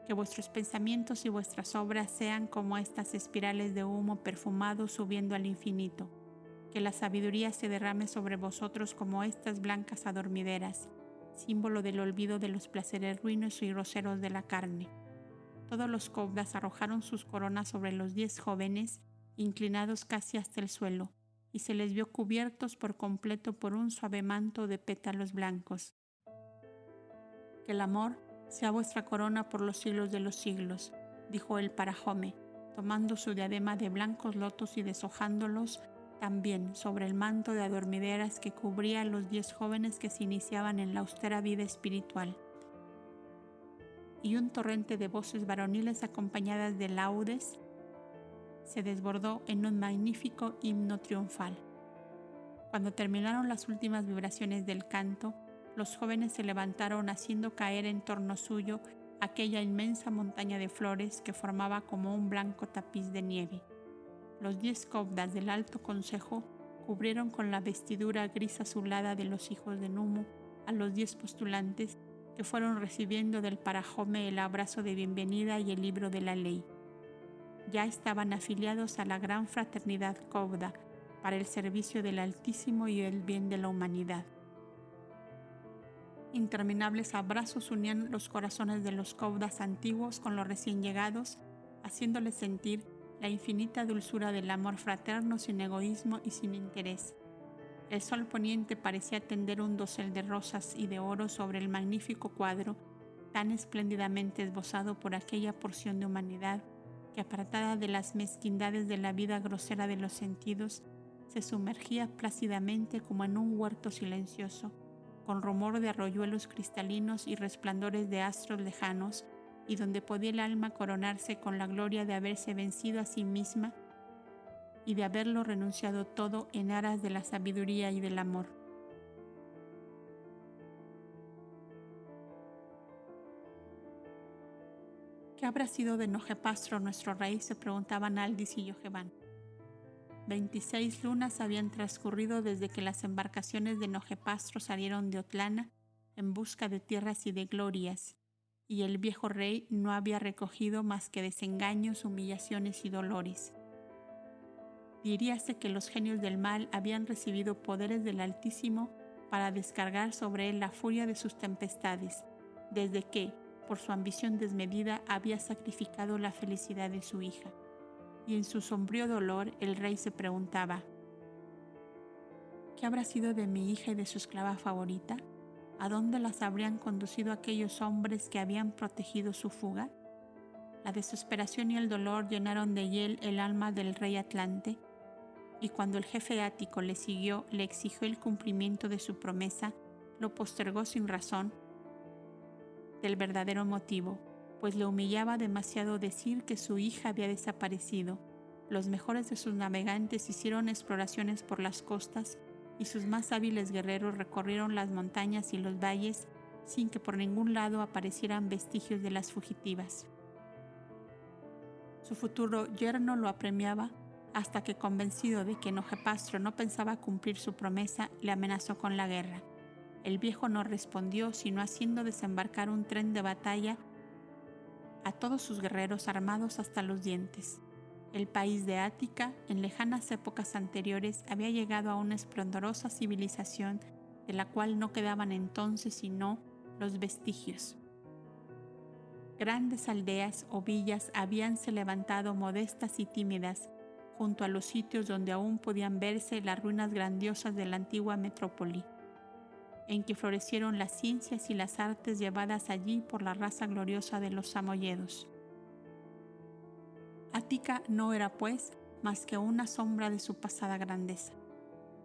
Que vuestros pensamientos y vuestras obras sean como estas espirales de humo perfumado subiendo al infinito. Que la sabiduría se derrame sobre vosotros como estas blancas adormideras, símbolo del olvido de los placeres ruinosos y groseros de la carne. Todos los Kovdas arrojaron sus coronas sobre los 10 jóvenes, inclinados casi hasta el suelo, y se les vio cubiertos por completo por un suave manto de pétalos blancos. Que el amor sea vuestra corona por los siglos de los siglos, dijo el Parajome, tomando su diadema de blancos lotos y deshojándolos también sobre el manto de adormideras que cubría a los 10 jóvenes que se iniciaban en la austera vida espiritual. Y un torrente de voces varoniles acompañadas de laudes se desbordó en un magnífico himno triunfal. Cuando terminaron las últimas vibraciones del canto, los jóvenes se levantaron haciendo caer en torno suyo aquella inmensa montaña de flores que formaba como un blanco tapiz de nieve. Los 10 Kovdas del Alto Consejo cubrieron con la vestidura gris azulada de los hijos de Numu a los 10 postulantes que fueron recibiendo del Parajome el abrazo de bienvenida y el libro de la ley. Ya estaban afiliados a la gran fraternidad Kovda para el servicio del Altísimo y el bien de la humanidad. Interminables abrazos unían los corazones de los Kovdas antiguos con los recién llegados, haciéndoles sentir la infinita dulzura del amor fraterno sin egoísmo y sin interés. El sol poniente parecía tender un dosel de rosas y de oro sobre el magnífico cuadro tan espléndidamente esbozado por aquella porción de humanidad que, apartada de las mezquindades de la vida grosera de los sentidos, se sumergía plácidamente como en un huerto silencioso, con rumor de arroyuelos cristalinos y resplandores de astros lejanos, y donde podía el alma coronarse con la gloria de haberse vencido a sí misma y de haberlo renunciado todo en aras de la sabiduría y del amor. ¿Qué habrá sido de Nojepastro, nuestro rey?, se preguntaban Aldis y Yojevan. 26 lunas habían transcurrido desde que las embarcaciones de Nojepastro salieron de Otlana en busca de tierras y de glorias, y el viejo rey no había recogido más que desengaños, humillaciones y dolores. Diríase que los genios del mal habían recibido poderes del Altísimo para descargar sobre él la furia de sus tempestades, desde que, por su ambición desmedida, había sacrificado la felicidad de su hija. Y en su sombrío dolor el rey se preguntaba: ¿qué habrá sido de mi hija y de su esclava favorita? ¿A dónde las habrían conducido aquellos hombres que habían protegido su fuga? La desesperación y el dolor llenaron de hiel el alma del rey Atlante, y cuando el jefe ático le siguió, le exigió el cumplimiento de su promesa, lo postergó sin razón del verdadero motivo, pues le humillaba demasiado decir que su hija había desaparecido. Los mejores de sus navegantes hicieron exploraciones por las costas y sus más hábiles guerreros recorrieron las montañas y los valles sin que por ningún lado aparecieran vestigios de las fugitivas. Su futuro yerno lo apremiaba hasta que, convencido de que Nojepastro no pensaba cumplir su promesa, le amenazó con la guerra. El viejo no respondió, sino haciendo desembarcar un tren de batalla a todos sus guerreros armados hasta los dientes. El país de Ática, en lejanas épocas anteriores, había llegado a una esplendorosa civilización de la cual no quedaban entonces sino los vestigios. Grandes aldeas o villas habíanse levantado modestas y tímidas junto a los sitios donde aún podían verse las ruinas grandiosas de la antigua metrópoli, en que florecieron las ciencias y las artes llevadas allí por la raza gloriosa de los samoyedos. Ática no era, pues, más que una sombra de su pasada grandeza,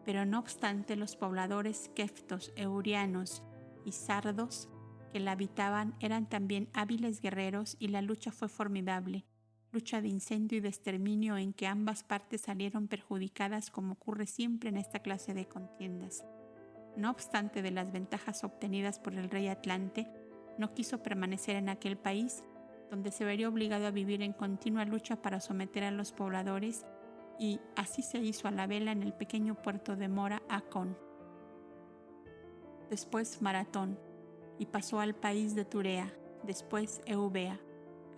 pero no obstante los pobladores queftos, eurianos y sardos que la habitaban eran también hábiles guerreros, y la lucha fue formidable, lucha de incendio y de exterminio en que ambas partes salieron perjudicadas, como ocurre siempre en esta clase de contiendas. No obstante de las ventajas obtenidas por el rey Atlante, no quiso permanecer en aquel país, donde se vería obligado a vivir en continua lucha para someter a los pobladores, y así se hizo a la vela en el pequeño puerto de Mora Acón. Después Maratón, y pasó al país de Turea, después Eubea,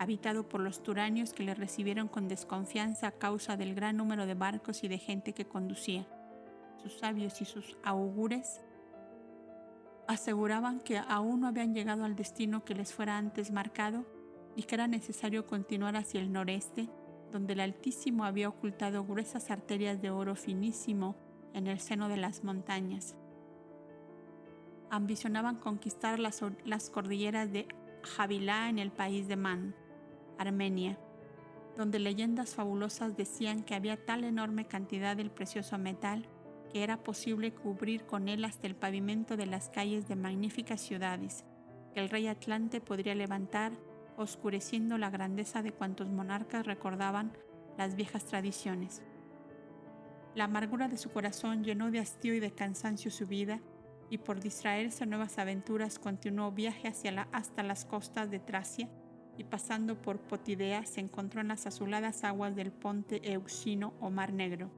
habitado por los turanios que le recibieron con desconfianza a causa del gran número de barcos y de gente que conducía. Sus sabios y sus augures aseguraban que aún no habían llegado al destino que les fuera antes marcado y que era necesario continuar hacia el noreste, donde el Altísimo había ocultado gruesas arterias de oro finísimo en el seno de las montañas. Ambicionaban conquistar las cordilleras de Jabilá en el país de Man, Armenia, donde leyendas fabulosas decían que había tal enorme cantidad del precioso metal que era posible cubrir con él hasta el pavimento de las calles de magníficas ciudades, que el rey Atlante podría levantar, oscureciendo la grandeza de cuantos monarcas recordaban las viejas tradiciones. La amargura de su corazón llenó de hastío y de cansancio su vida, y por distraerse en nuevas aventuras continuó viaje hasta las costas de Tracia, y pasando por Potidea se encontró en las azuladas aguas del ponte Euxino o Mar Negro,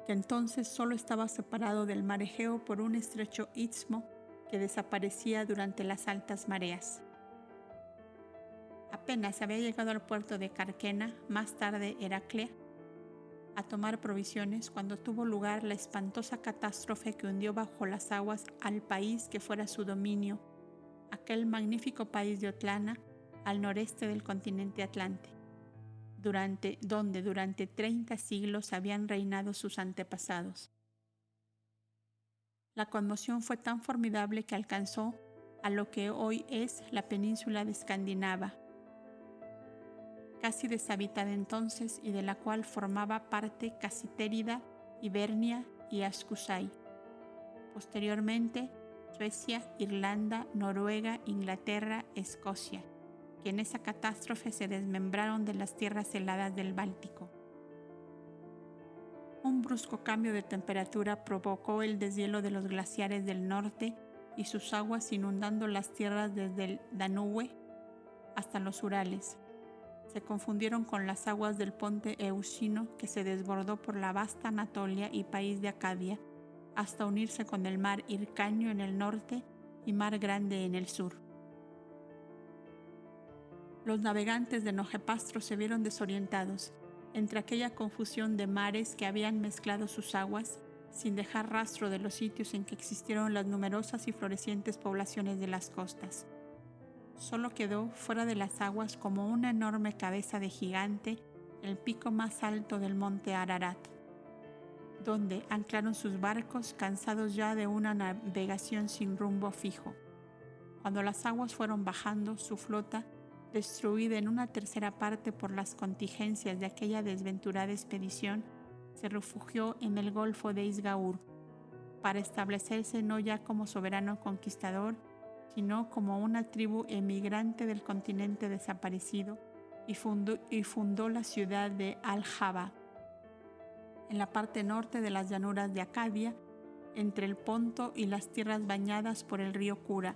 que entonces solo estaba separado del mar Egeo por un estrecho istmo que desaparecía durante las altas mareas. Apenas había llegado al puerto de Carquena, más tarde Heraclea, a tomar provisiones cuando tuvo lugar la espantosa catástrofe que hundió bajo las aguas al país que fuera su dominio, aquel magnífico país de Otlana, al noreste del continente Atlante, donde durante 30 siglos habían reinado sus antepasados. La conmoción fue tan formidable que alcanzó a lo que hoy es la península de Escandinava, casi deshabitada entonces y de la cual formaba parte Casitérida, Hibernia y Ascusai. Posteriormente, Suecia, Irlanda, Noruega, Inglaterra, Escocia, que en esa catástrofe se desmembraron de las tierras heladas del Báltico. Un brusco cambio de temperatura provocó el deshielo de los glaciares del norte y sus aguas inundando las tierras desde el Danube hasta los Urales. Se confundieron con las aguas del ponte Euxino que se desbordó por la vasta Anatolia y país de Acadia hasta unirse con el mar Hircáneo en el norte y mar Grande en el sur. Los navegantes de Nojepastro se vieron desorientados entre aquella confusión de mares que habían mezclado sus aguas sin dejar rastro de los sitios en que existieron las numerosas y florecientes poblaciones de las costas. Solo quedó fuera de las aguas como una enorme cabeza de gigante el pico más alto del monte Ararat, donde anclaron sus barcos cansados ya de una navegación sin rumbo fijo. Cuando las aguas fueron bajando, su flota, destruida en una tercera parte por las contingencias de aquella desventurada expedición, se refugió en el Golfo de Isgaur, para establecerse no ya como soberano conquistador, sino como una tribu emigrante del continente desaparecido, y fundó la ciudad de Al-Jaba, en la parte norte de las llanuras de Acadia, entre el Ponto y las tierras bañadas por el río Kura,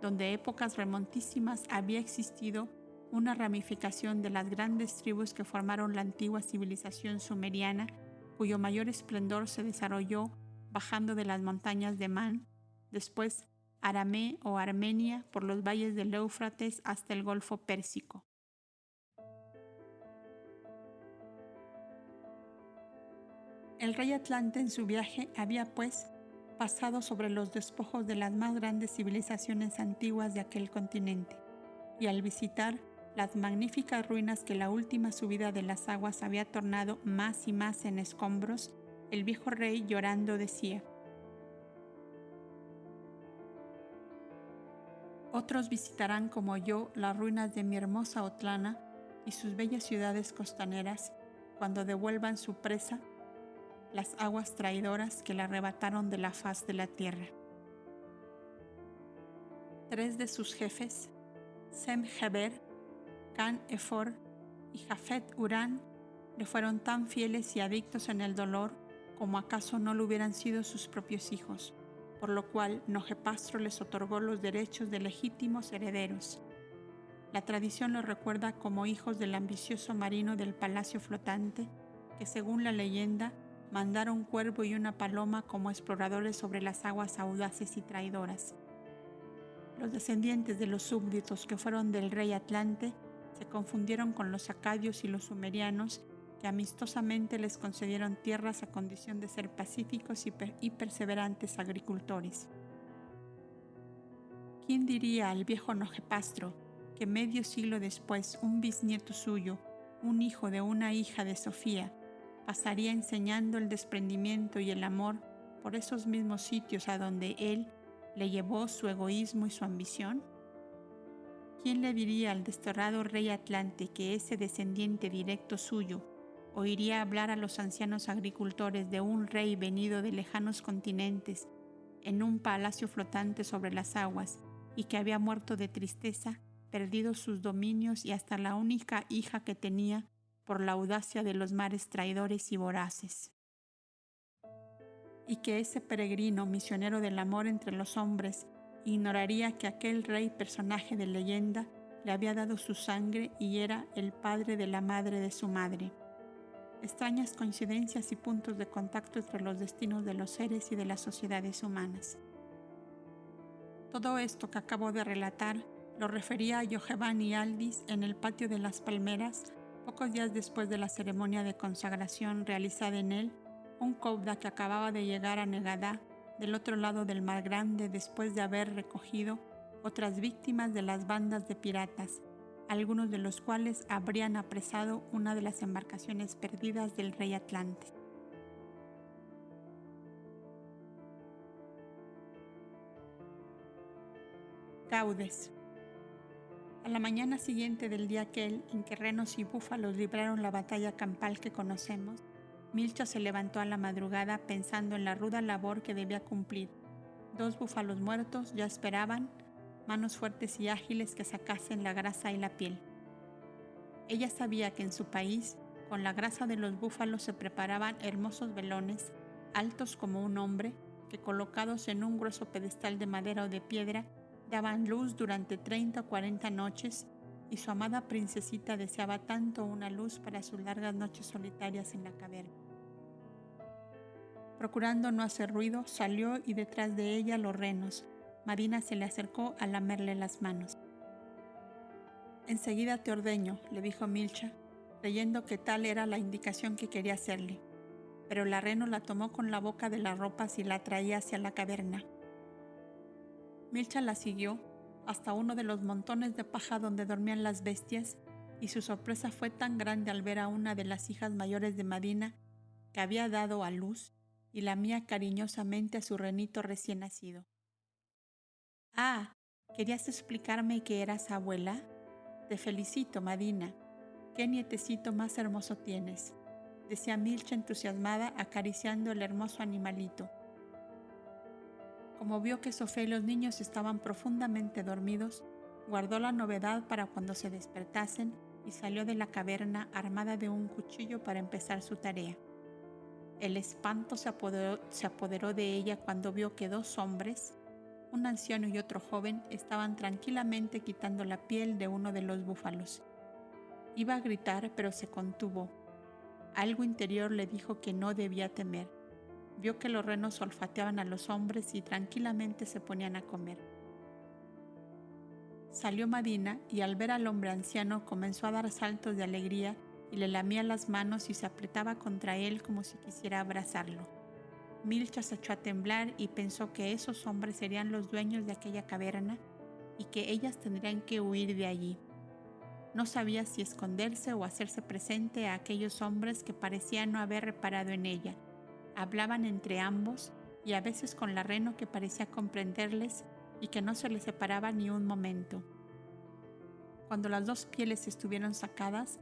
donde épocas remontísimas había existido una ramificación de las grandes tribus que formaron la antigua civilización sumeriana, cuyo mayor esplendor se desarrolló bajando de las montañas de Man, después Aramé o Armenia por los valles del Éufrates hasta el Golfo Pérsico. El rey Atlante en su viaje había, pues, pasado sobre los despojos de las más grandes civilizaciones antiguas de aquel continente, y al visitar las magníficas ruinas que la última subida de las aguas había tornado más y más en escombros, el viejo rey llorando decía: otros visitarán como yo las ruinas de mi hermosa Otlana y sus bellas ciudades costaneras cuando devuelvan su presa, las aguas traidoras que la arrebataron de la faz de la tierra. 3 de sus jefes, Sem-Heber, Can-Efor y Jafet-Urán, le fueron tan fieles y adictos en el dolor como acaso no lo hubieran sido sus propios hijos, por lo cual Nojepastro les otorgó los derechos de legítimos herederos. La tradición los recuerda como hijos del ambicioso marino del palacio flotante, que según la leyenda mandara un cuervo y una paloma como exploradores sobre las aguas audaces y traidoras. Los descendientes de los súbditos que fueron del rey Atlante se confundieron con los acadios y los sumerianos, que amistosamente les concedieron tierras a condición de ser pacíficos y perseverantes agricultores. ¿Quién diría al viejo Nojepastro que medio siglo después un bisnieto suyo, un hijo de una hija de Sofía, pasaría enseñando el desprendimiento y el amor por esos mismos sitios a donde él le llevó su egoísmo y su ambición? ¿Quién le diría al desterrado rey Atlante que ese descendiente directo suyo oiría hablar a los ancianos agricultores de un rey venido de lejanos continentes en un palacio flotante sobre las aguas y que había muerto de tristeza, perdido sus dominios y hasta la única hija que tenía por la audacia de los mares traidores y voraces? Y que ese peregrino misionero del amor entre los hombres ignoraría que aquel rey personaje de leyenda le había dado su sangre y era el padre de la madre de su madre. Extrañas coincidencias y puntos de contacto entre los destinos de los seres y de las sociedades humanas. Todo esto que acabo de relatar lo refería a Giovanni Aldis en el patio de las Palmeras, pocos días después de la ceremonia de consagración realizada en él, un cauda que acababa de llegar a Negadá, del otro lado del Mar Grande, después de haber recogido otras víctimas de las bandas de piratas, algunos de los cuales habrían apresado una de las embarcaciones perdidas del rey Atlante. Gaudes. A la mañana siguiente del día aquel en que renos y búfalos libraron la batalla campal que conocemos, Milcha se levantó a la madrugada pensando en la ruda labor que debía cumplir. 2 búfalos muertos ya esperaban, manos fuertes y ágiles que sacasen la grasa y la piel. Ella sabía que en su país, con la grasa de los búfalos se preparaban hermosos velones, altos como un hombre, que colocados en un grueso pedestal de madera o de piedra, daban luz durante 30 o 40 noches, y su amada princesita deseaba tanto una luz para sus largas noches solitarias en la caverna. Procurando no hacer ruido, salió y detrás de ella los renos. Marina se le acercó a lamerle las manos. «Enseguida te ordeño», le dijo Milcha, creyendo que tal era la indicación que quería hacerle. Pero la reno la tomó con la boca de las ropas y la traía hacia la caverna. Milcha la siguió hasta uno de los montones de paja donde dormían las bestias, y su sorpresa fue tan grande al ver a una de las hijas mayores de Madina, que había dado a luz, y lamía cariñosamente a su renito recién nacido. «Ah, ¿querías explicarme que eras abuela? Te felicito, Madina. ¿Qué nietecito más hermoso tienes?», decía Milcha entusiasmada, acariciando el hermoso animalito. Como vio que Sofía y los niños estaban profundamente dormidos, guardó la novedad para cuando se despertasen y salió de la caverna armada de un cuchillo para empezar su tarea. El espanto se apoderó de ella cuando vio que 2 hombres, un anciano y otro joven, estaban tranquilamente quitando la piel de uno de los búfalos. Iba a gritar, pero se contuvo. Algo interior le dijo que no debía temer. Vio que los renos olfateaban a los hombres y tranquilamente se ponían a comer. Salió Madina y al ver al hombre anciano comenzó a dar saltos de alegría y le lamía las manos y se apretaba contra él como si quisiera abrazarlo. Milcha se echó a temblar y pensó que esos hombres serían los dueños de aquella caverna y que ellas tendrían que huir de allí. No sabía si esconderse o hacerse presente a aquellos hombres que parecían no haber reparado en ella. Hablaban entre ambos y a veces con la reno que parecía comprenderles y que no se les separaba ni un momento. Cuando las 2 pieles estuvieron sacadas,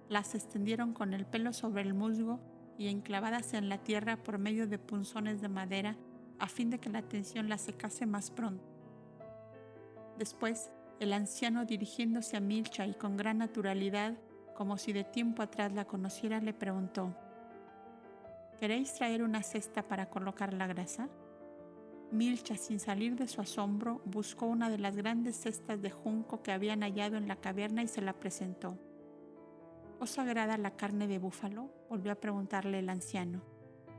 las extendieron con el pelo sobre el musgo y enclavadas en la tierra por medio de punzones de madera a fin de que la tensión las secase más pronto. Después, el anciano, dirigiéndose a Milcha y con gran naturalidad, como si de tiempo atrás la conociera, le preguntó: «¿Queréis traer una cesta para colocar la grasa?». Milcha, sin salir de su asombro, buscó una de las grandes cestas de junco que habían hallado en la caverna y se la presentó. «¿Os agrada la carne de búfalo?», volvió a preguntarle el anciano.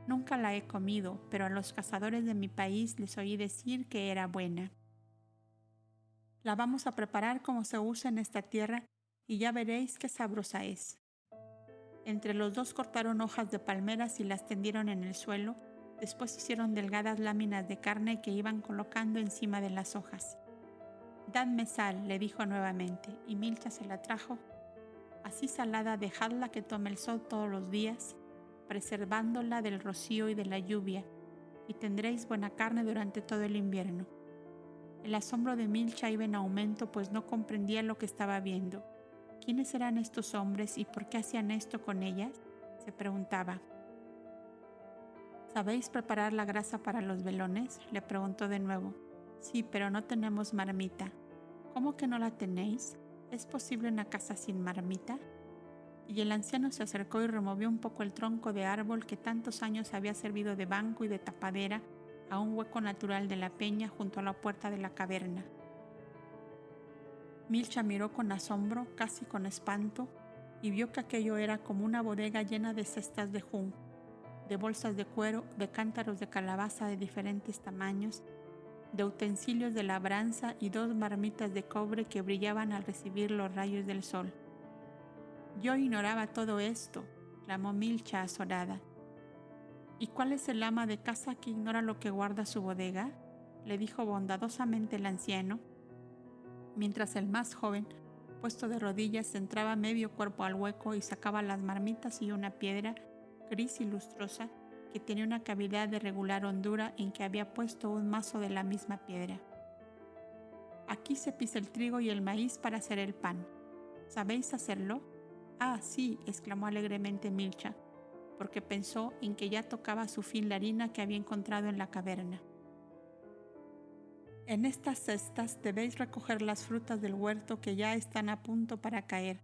«Nunca la he comido, pero a los cazadores de mi país les oí decir que era buena». La vamos a preparar como se usa en esta tierra y ya veréis qué sabrosa es. Entre los dos cortaron hojas de palmeras y las tendieron en el suelo. Después hicieron delgadas láminas de carne que iban colocando encima de las hojas. «Dadme sal», le dijo nuevamente, y Milcha se la trajo. «Así salada, dejadla que tome el sol todos los días, preservándola del rocío y de la lluvia, y tendréis buena carne durante todo el invierno». El asombro de Milcha iba en aumento, pues no comprendía lo que estaba viendo. ¿Quiénes eran estos hombres y por qué hacían esto con ellas?, se preguntaba. ¿Sabéis preparar la grasa para los velones?, le preguntó de nuevo. Sí, pero no tenemos marmita. ¿Cómo que no la tenéis? ¿Es posible una casa sin marmita? Y el anciano se acercó y removió un poco el tronco de árbol que tantos años había servido de banco y de tapadera a un hueco natural de la peña junto a la puerta de la caverna. Milcha miró con asombro, casi con espanto, y vio que aquello era como una bodega llena de cestas de junco, de bolsas de cuero, de cántaros de calabaza de diferentes tamaños, de utensilios de labranza y 2 marmitas de cobre que brillaban al recibir los rayos del sol. «Yo ignoraba todo esto», clamó Milcha azorada. «¿Y cuál es el ama de casa que ignora lo que guarda su bodega?», le dijo bondadosamente el anciano, mientras el más joven, puesto de rodillas, entraba medio cuerpo al hueco y sacaba las marmitas y una piedra gris y lustrosa que tenía una cavidad de regular hondura en que había puesto un mazo de la misma piedra. «Aquí se pisa el trigo y el maíz para hacer el pan. ¿Sabéis hacerlo?». «Ah, sí», exclamó alegremente Milcha, porque pensó en que ya tocaba a su fin la harina que había encontrado en la caverna. «En estas cestas debéis recoger las frutas del huerto que ya están a punto para caer.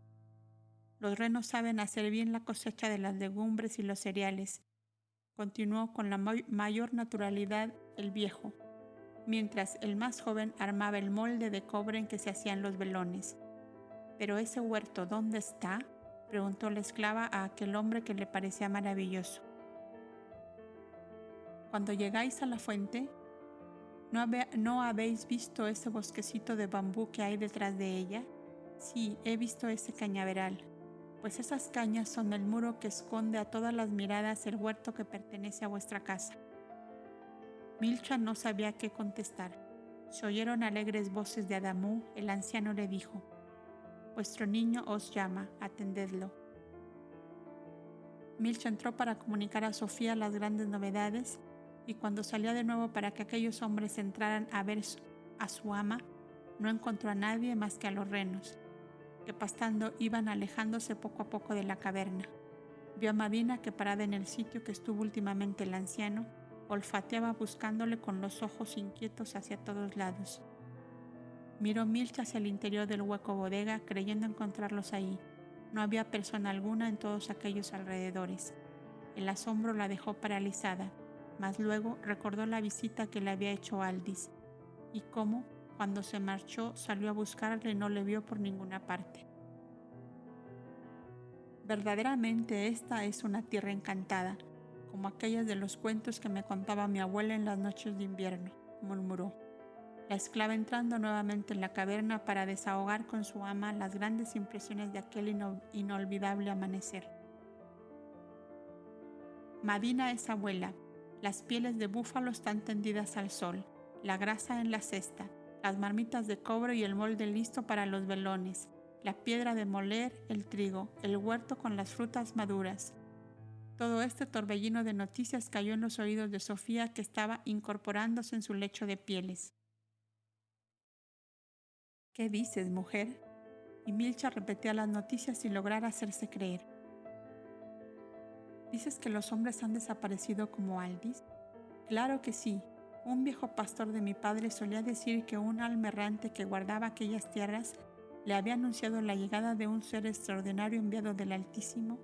Los renos saben hacer bien la cosecha de las legumbres y los cereales», continuó con la mayor naturalidad el viejo, mientras el más joven armaba el molde de cobre en que se hacían los velones. «¿Pero ese huerto dónde está?», preguntó la esclava a aquel hombre que le parecía maravilloso. «Cuando llegáis a la fuente, ¿no habéis visto ese bosquecito de bambú que hay detrás de ella?». «Sí, he visto ese cañaveral. Pues esas cañas son el muro que esconde a todas las miradas el huerto que pertenece a vuestra casa». Milcha no sabía qué contestar. Se oyeron alegres voces de Adamú. El anciano le dijo: «Vuestro niño os llama, atendedlo». Milcha entró para comunicar a Sofía las grandes novedades, y cuando salió de nuevo para que aquellos hombres entraran a ver a su ama, no encontró a nadie más que a los renos, que pastando iban alejándose poco a poco de la caverna. Vio a Madina que, parada en el sitio que estuvo últimamente el anciano, olfateaba buscándole con los ojos inquietos hacia todos lados. Miró Milcha hacia el interior del hueco bodega, creyendo encontrarlos ahí. No había persona alguna en todos aquellos alrededores. El asombro la dejó paralizada, mas luego recordó la visita que le había hecho Aldis, y cómo, cuando se marchó, salió a buscarle y no le vio por ninguna parte. «Verdaderamente esta es una tierra encantada, como aquellas de los cuentos que me contaba mi abuela en las noches de invierno», murmuró la esclava, entrando nuevamente en la caverna para desahogar con su ama las grandes impresiones de aquel inolvidable amanecer. «Madina es abuela. Las pieles de búfalo están tendidas al sol, la grasa en la cesta, las marmitas de cobre y el molde listo para los velones, la piedra de moler, el trigo, el huerto con las frutas maduras». Todo este torbellino de noticias cayó en los oídos de Sofía, que estaba incorporándose en su lecho de pieles. «¿Qué dices, mujer?». Y Milcha repetía las noticias sin lograr hacerse creer. «¿Dices que los hombres han desaparecido como Aldis?». «Claro que sí. Un viejo pastor de mi padre solía decir que un alma errante que guardaba aquellas tierras le había anunciado la llegada de un ser extraordinario enviado del Altísimo,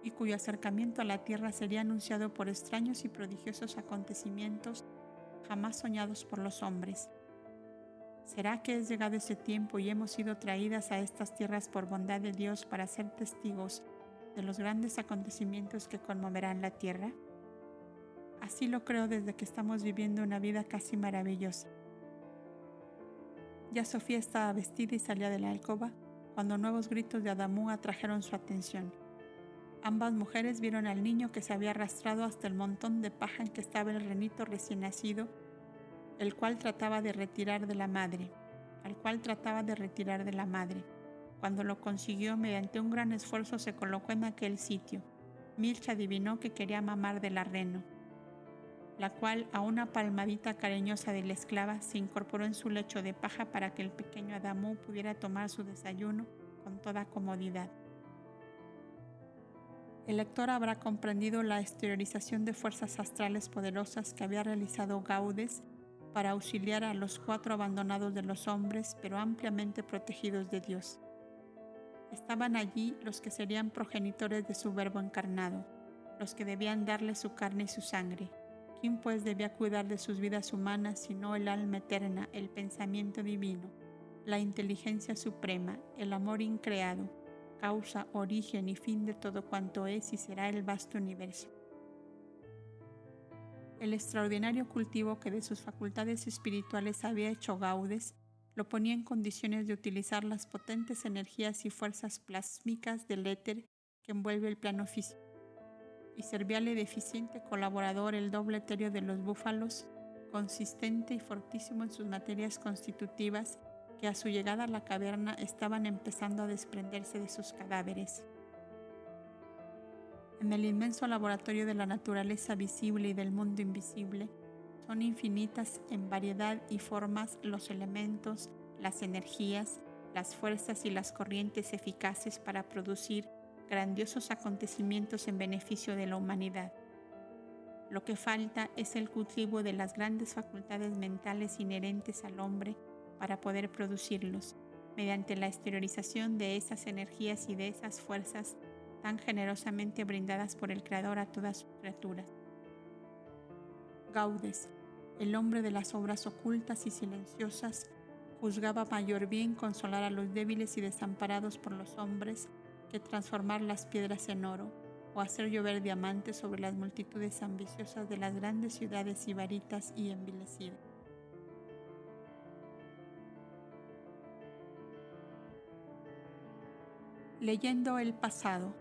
y cuyo acercamiento a la tierra sería anunciado por extraños y prodigiosos acontecimientos jamás soñados por los hombres. ¿Será que es llegado ese tiempo y hemos sido traídas a estas tierras por bondad de Dios para ser testigos de los grandes acontecimientos que conmoverán la tierra? Así lo creo desde que estamos viviendo una vida casi maravillosa. Ya Sofía estaba vestida y salía de la alcoba cuando nuevos gritos de Adamu atrajeron su atención. Ambas mujeres vieron al niño que se había arrastrado hasta el montón de paja en que estaba el renito recién nacido, el cual trataba de retirar de la madre. Cuando lo consiguió, mediante un gran esfuerzo se colocó en aquel sitio. Milcha adivinó que quería mamar de la reno, la cual, a una palmadita cariñosa de la esclava, se incorporó en su lecho de paja para que el pequeño Adamu pudiera tomar su desayuno con toda comodidad. El lector habrá comprendido la exteriorización de fuerzas astrales poderosas que había realizado Gaudes para auxiliar a los 4 abandonados de los hombres, pero ampliamente protegidos de Dios. Estaban allí los que serían progenitores de su Verbo encarnado, los que debían darle su carne y su sangre. ¿Quién pues debía cuidar de sus vidas humanas sino el alma eterna, el pensamiento divino, la inteligencia suprema, el amor increado, causa, origen y fin de todo cuanto es y será el vasto universo? El extraordinario cultivo que de sus facultades espirituales había hecho Gaudes lo ponía en condiciones de utilizar las potentes energías y fuerzas plásmicas del éter que envuelve el plano físico, y servíale de eficiente colaborador el doble etéreo de los búfalos, consistente y fortísimo en sus materias constitutivas, que a su llegada a la caverna estaban empezando a desprenderse de sus cadáveres. En el inmenso laboratorio de la naturaleza visible y del mundo invisible, son infinitas en variedad y formas los elementos, las energías, las fuerzas y las corrientes eficaces para producir grandiosos acontecimientos en beneficio de la humanidad. Lo que falta es el cultivo de las grandes facultades mentales inherentes al hombre para poder producirlos, mediante la exteriorización de esas energías y de esas fuerzas tan generosamente brindadas por el Creador a todas sus criaturas. Gaudes, el hombre de las obras ocultas y silenciosas, juzgaba mayor bien consolar a los débiles y desamparados por los hombres que transformar las piedras en oro o hacer llover diamantes sobre las multitudes ambiciosas de las grandes ciudades sibaritas y envilecidas. Leyendo el pasado.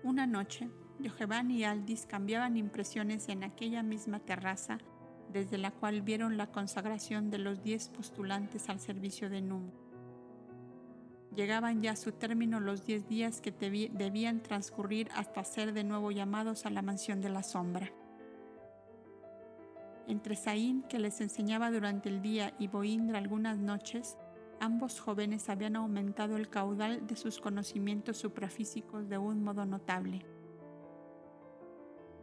Una noche, Yojevan y Aldis cambiaban impresiones en aquella misma terraza desde la cual vieron la consagración de los 10 postulantes al servicio de Numu. Llegaban ya a su término los 10 días que debían transcurrir hasta ser de nuevo llamados a la mansión de la sombra. Entre Saín, que les enseñaba durante el día, y Boindra algunas noches, ambos jóvenes habían aumentado el caudal de sus conocimientos suprafísicos de un modo notable.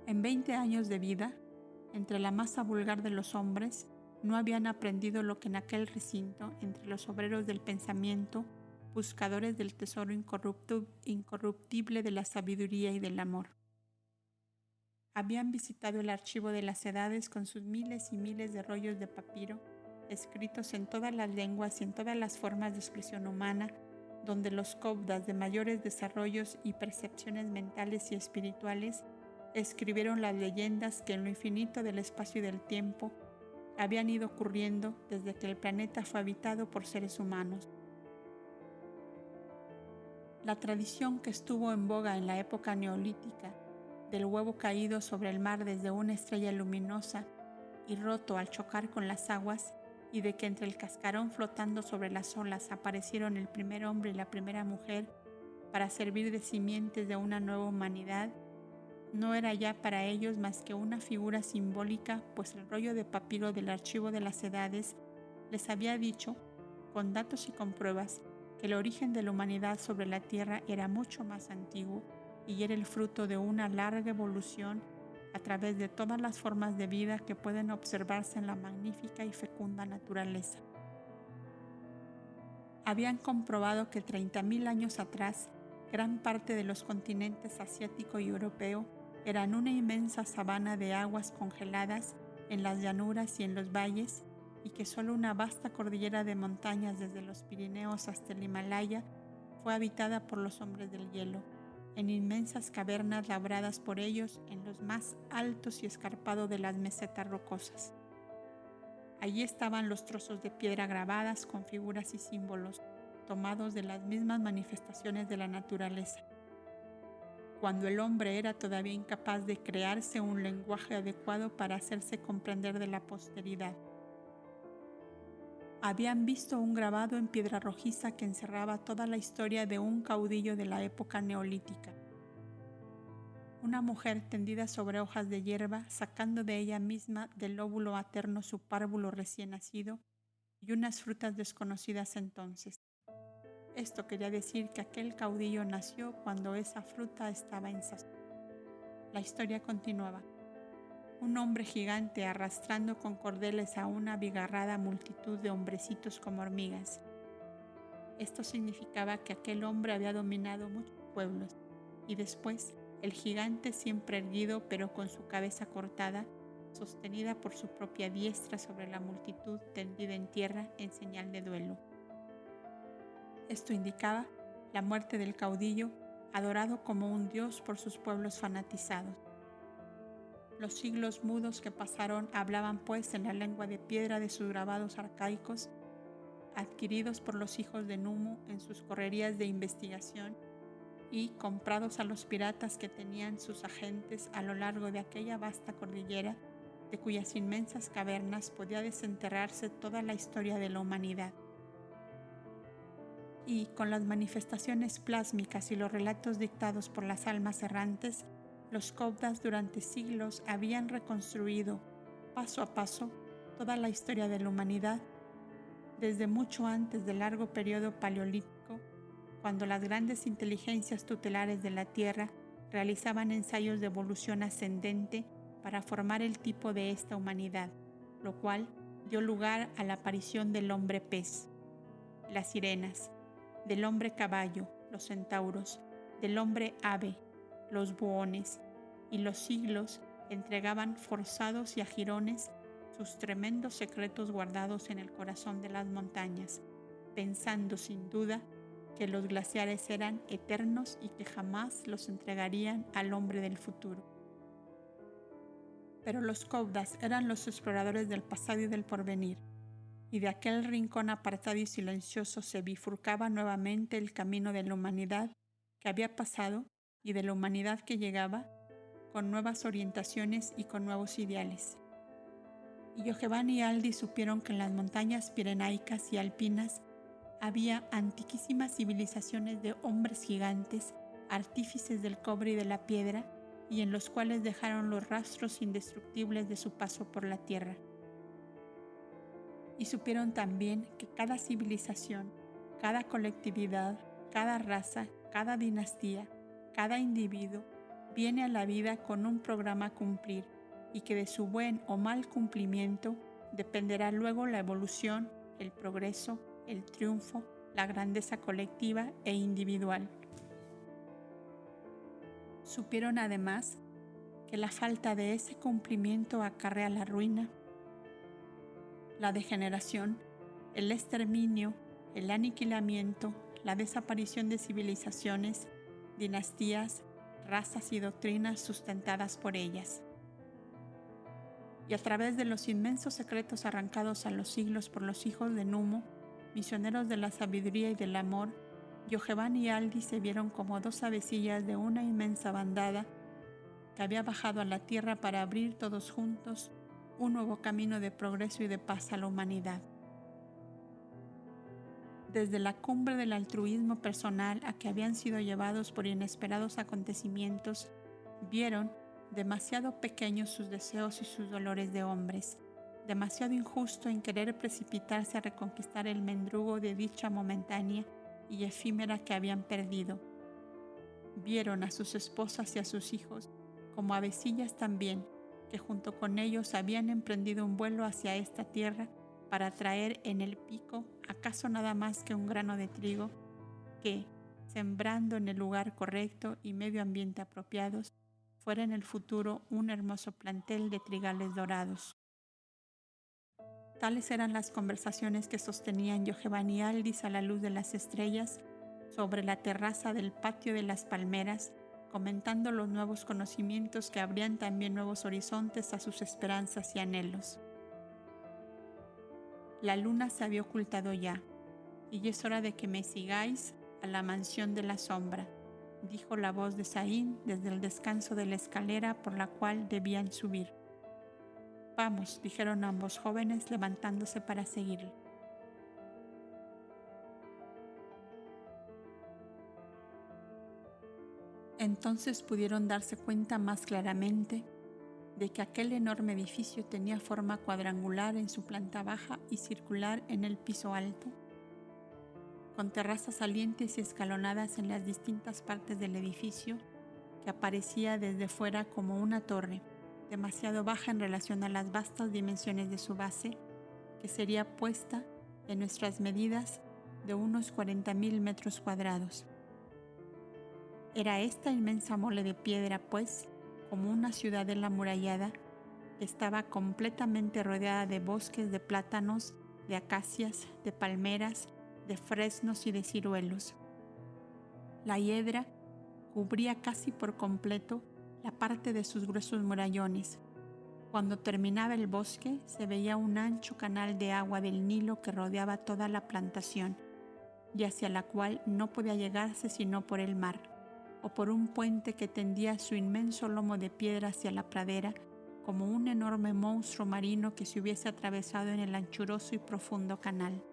En 20 años de vida, entre la masa vulgar de los hombres, no habían aprendido lo que en aquel recinto, entre los obreros del pensamiento, buscadores del tesoro incorruptible de la sabiduría y del amor. Habían visitado el archivo de las edades con sus miles y miles de rollos de papiro, escritos en todas las lenguas y en todas las formas de expresión humana, donde los cobdas de mayores desarrollos y percepciones mentales y espirituales escribieron las leyendas que en lo infinito del espacio y del tiempo habían ido ocurriendo desde que el planeta fue habitado por seres humanos. La tradición que estuvo en boga en la época neolítica, del huevo caído sobre el mar desde una estrella luminosa y roto al chocar con las aguas, y de que entre el cascarón flotando sobre las olas aparecieron el primer hombre y la primera mujer para servir de simientes de una nueva humanidad, no era ya para ellos más que una figura simbólica, pues el rollo de papiro del archivo de las edades les había dicho, con datos y con pruebas, que el origen de la humanidad sobre la tierra era mucho más antiguo y era el fruto de una larga evolución a través de todas las formas de vida que pueden observarse en la magnífica y fecunda naturaleza. Habían comprobado que 30.000 años atrás, gran parte de los continentes asiático y europeo eran una inmensa sabana de aguas congeladas en las llanuras y en los valles, y que solo una vasta cordillera de montañas desde los Pirineos hasta el Himalaya fue habitada por los hombres del hielo, en inmensas cavernas labradas por ellos en los más altos y escarpados de las mesetas rocosas. Allí estaban los trozos de piedra grabadas con figuras y símbolos, tomados de las mismas manifestaciones de la naturaleza. Cuando el hombre era todavía incapaz de crearse un lenguaje adecuado para hacerse comprender de la posteridad. Habían visto un grabado en piedra rojiza que encerraba toda la historia de un caudillo de la época neolítica. Una mujer tendida sobre hojas de hierba, sacando de ella misma del lóbulo materno su párvulo recién nacido y unas frutas desconocidas entonces. Esto quería decir que aquel caudillo nació cuando esa fruta estaba en sazón. La historia continuaba. Un hombre gigante arrastrando con cordeles a una abigarrada multitud de hombrecitos como hormigas. Esto significaba que aquel hombre había dominado muchos pueblos y después el gigante, siempre erguido pero con su cabeza cortada, sostenida por su propia diestra sobre la multitud tendida en tierra en señal de duelo. Esto indicaba la muerte del caudillo, adorado como un dios por sus pueblos fanatizados. Los siglos mudos que pasaron hablaban pues en la lengua de piedra de sus grabados arcaicos, adquiridos por los hijos de Numu en sus correrías de investigación y comprados a los piratas que tenían sus agentes a lo largo de aquella vasta cordillera, de cuyas inmensas cavernas podía desenterrarse toda la historia de la humanidad. Y con las manifestaciones plásmicas y los relatos dictados por las almas errantes, los Cobdas durante siglos habían reconstruido, paso a paso, toda la historia de la humanidad, desde mucho antes del largo periodo paleolítico, cuando las grandes inteligencias tutelares de la Tierra realizaban ensayos de evolución ascendente para formar el tipo de esta humanidad, lo cual dio lugar a la aparición del hombre pez, las sirenas, del hombre caballo, los centauros, del hombre ave, los buhones, y los siglos entregaban forzados y a jirones sus tremendos secretos guardados en el corazón de las montañas, pensando sin duda que los glaciares eran eternos y que jamás los entregarían al hombre del futuro. Pero los Cobdas eran los exploradores del pasado y del porvenir, y de aquel rincón apartado y silencioso se bifurcaba nuevamente el camino de la humanidad que había pasado y de la humanidad que llegaba, con nuevas orientaciones y con nuevos ideales. Y Yoheván y Aldi supieron que en las montañas pirenaicas y alpinas había antiquísimas civilizaciones de hombres gigantes, artífices del cobre y de la piedra, y en los cuales dejaron los rastros indestructibles de su paso por la tierra. Y supieron también que cada civilización, cada colectividad, cada raza, cada dinastía, cada individuo viene a la vida con un programa a cumplir y que de su buen o mal cumplimiento dependerá luego la evolución, el progreso, el triunfo, la grandeza colectiva e individual. Supieron además que la falta de ese cumplimiento acarrea la ruina, la degeneración, el exterminio, el aniquilamiento, la desaparición de civilizaciones, dinastías, razas y doctrinas sustentadas por ellas. Y a través de los inmensos secretos arrancados a los siglos por los hijos de Numu, misioneros de la sabiduría y del amor, Yoheván y Aldi se vieron como dos avecillas de una inmensa bandada que había bajado a la tierra para abrir todos juntos un nuevo camino de progreso y de paz a la humanidad. Desde la cumbre del altruismo personal a que habían sido llevados por inesperados acontecimientos, vieron demasiado pequeños sus deseos y sus dolores de hombres, demasiado injusto en querer precipitarse a reconquistar el mendrugo de dicha momentánea y efímera que habían perdido. Vieron a sus esposas y a sus hijos como avecillas también, que junto con ellos habían emprendido un vuelo hacia esta tierra para traer en el pico acaso nada más que un grano de trigo que, sembrando en el lugar correcto y medio ambiente apropiados, fuera en el futuro un hermoso plantel de trigales dorados. Tales eran las conversaciones que sostenían Yoheván y Aldis a la luz de las estrellas sobre la terraza del patio de las palmeras, comentando los nuevos conocimientos que abrían también nuevos horizontes a sus esperanzas y anhelos. La luna se había ocultado ya, y es hora de que me sigáis a la mansión de la sombra, dijo la voz de Saín desde el descanso de la escalera por la cual debían subir. Vamos, dijeron ambos jóvenes levantándose para seguirle. Entonces pudieron darse cuenta más claramente de que aquel enorme edificio tenía forma cuadrangular en su planta baja y circular en el piso alto, con terrazas salientes y escalonadas en las distintas partes del edificio, que aparecía desde fuera como una torre, demasiado baja en relación a las vastas dimensiones de su base, que sería puesta en nuestras medidas de unos 40.000 metros cuadrados. Era esta inmensa mole de piedra, pues, como una ciudadela amurallada que estaba completamente rodeada de bosques de plátanos, de acacias, de palmeras, de fresnos y de ciruelos. La hiedra cubría casi por completo la parte de sus gruesos murallones. Cuando terminaba el bosque, se veía un ancho canal de agua del Nilo que rodeaba toda la plantación y hacia la cual no podía llegarse sino por el mar, o por un puente que tendía su inmenso lomo de piedra hacia la pradera, como un enorme monstruo marino que se hubiese atravesado en el anchuroso y profundo canal.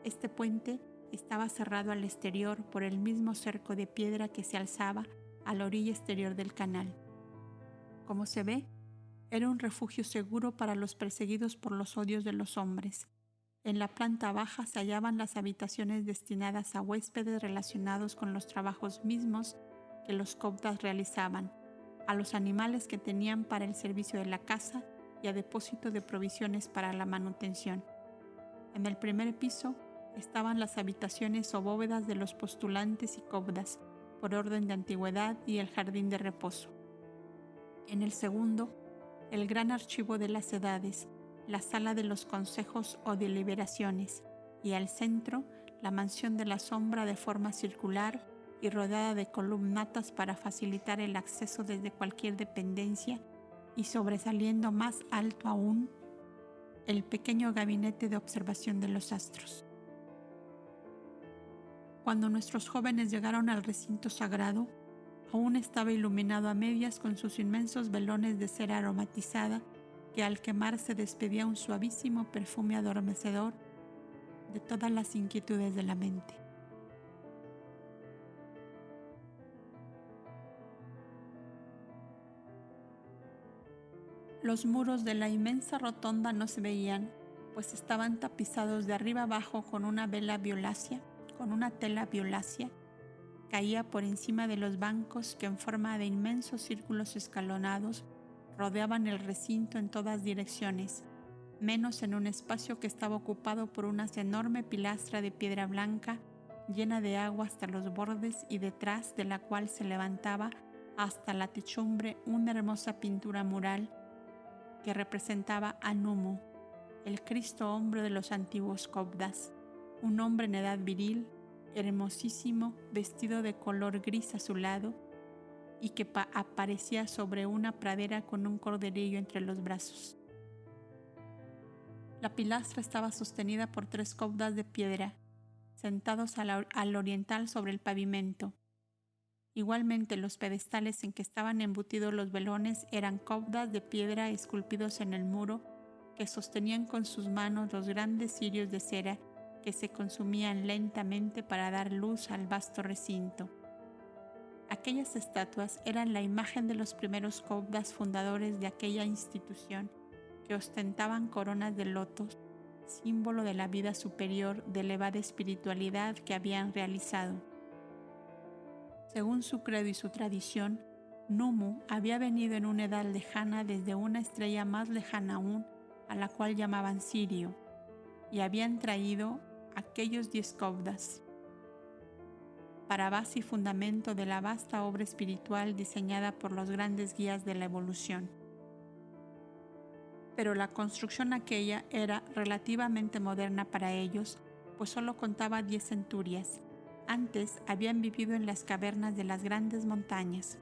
Este puente estaba cerrado al exterior por el mismo cerco de piedra que se alzaba a la orilla exterior del canal. Como se ve, era un refugio seguro para los perseguidos por los odios de los hombres. En la planta baja se hallaban las habitaciones destinadas a huéspedes relacionados con los trabajos mismos que los coptas realizaban, a los animales que tenían para el servicio de la casa y a depósito de provisiones para la manutención. En el primer piso estaban las habitaciones o bóvedas de los postulantes y coptas, por orden de antigüedad, y el jardín de reposo. En el segundo, el gran archivo de las edades, la sala de los consejos o deliberaciones, y al centro, la mansión de la sombra de forma circular y rodeada de columnatas para facilitar el acceso desde cualquier dependencia, y sobresaliendo más alto aún, el pequeño gabinete de observación de los astros. Cuando nuestros jóvenes llegaron al recinto sagrado, aún estaba iluminado a medias con sus inmensos velones de cera aromatizada que al quemarse despedía un suavísimo perfume adormecedor de todas las inquietudes de la mente. Los muros de la inmensa rotonda no se veían, pues estaban tapizados de arriba abajo con una tela violácea, caía por encima de los bancos que en forma de inmensos círculos escalonados rodeaban el recinto en todas direcciones, menos en un espacio que estaba ocupado por una enorme pilastra de piedra blanca llena de agua hasta los bordes y detrás de la cual se levantaba hasta la techumbre una hermosa pintura mural que representaba a Numu, el Cristo hombre de los antiguos coptas, un hombre en edad viril, hermosísimo, vestido de color gris azulado y que aparecía sobre una pradera con un corderillo entre los brazos. La pilastra estaba sostenida por 3 coptas de piedra, sentados al oriental sobre el pavimento. Igualmente, los pedestales en que estaban embutidos los velones eran coptas de piedra esculpidos en el muro que sostenían con sus manos los grandes cirios de cera que se consumían lentamente para dar luz al vasto recinto. Aquellas estatuas eran la imagen de los primeros coptas fundadores de aquella institución, que ostentaban coronas de lotos, símbolo de la vida superior de elevada espiritualidad que habían realizado. Según su credo y su tradición, Numu había venido en una edad lejana desde una estrella más lejana aún, a la cual llamaban Sirio, y habían traído aquellos 10 coptas para base y fundamento de la vasta obra espiritual diseñada por los grandes guías de la evolución. Pero la construcción aquella era relativamente moderna para ellos, pues solo contaba 10 centurias. Antes habían vivido en las cavernas de las grandes montañas.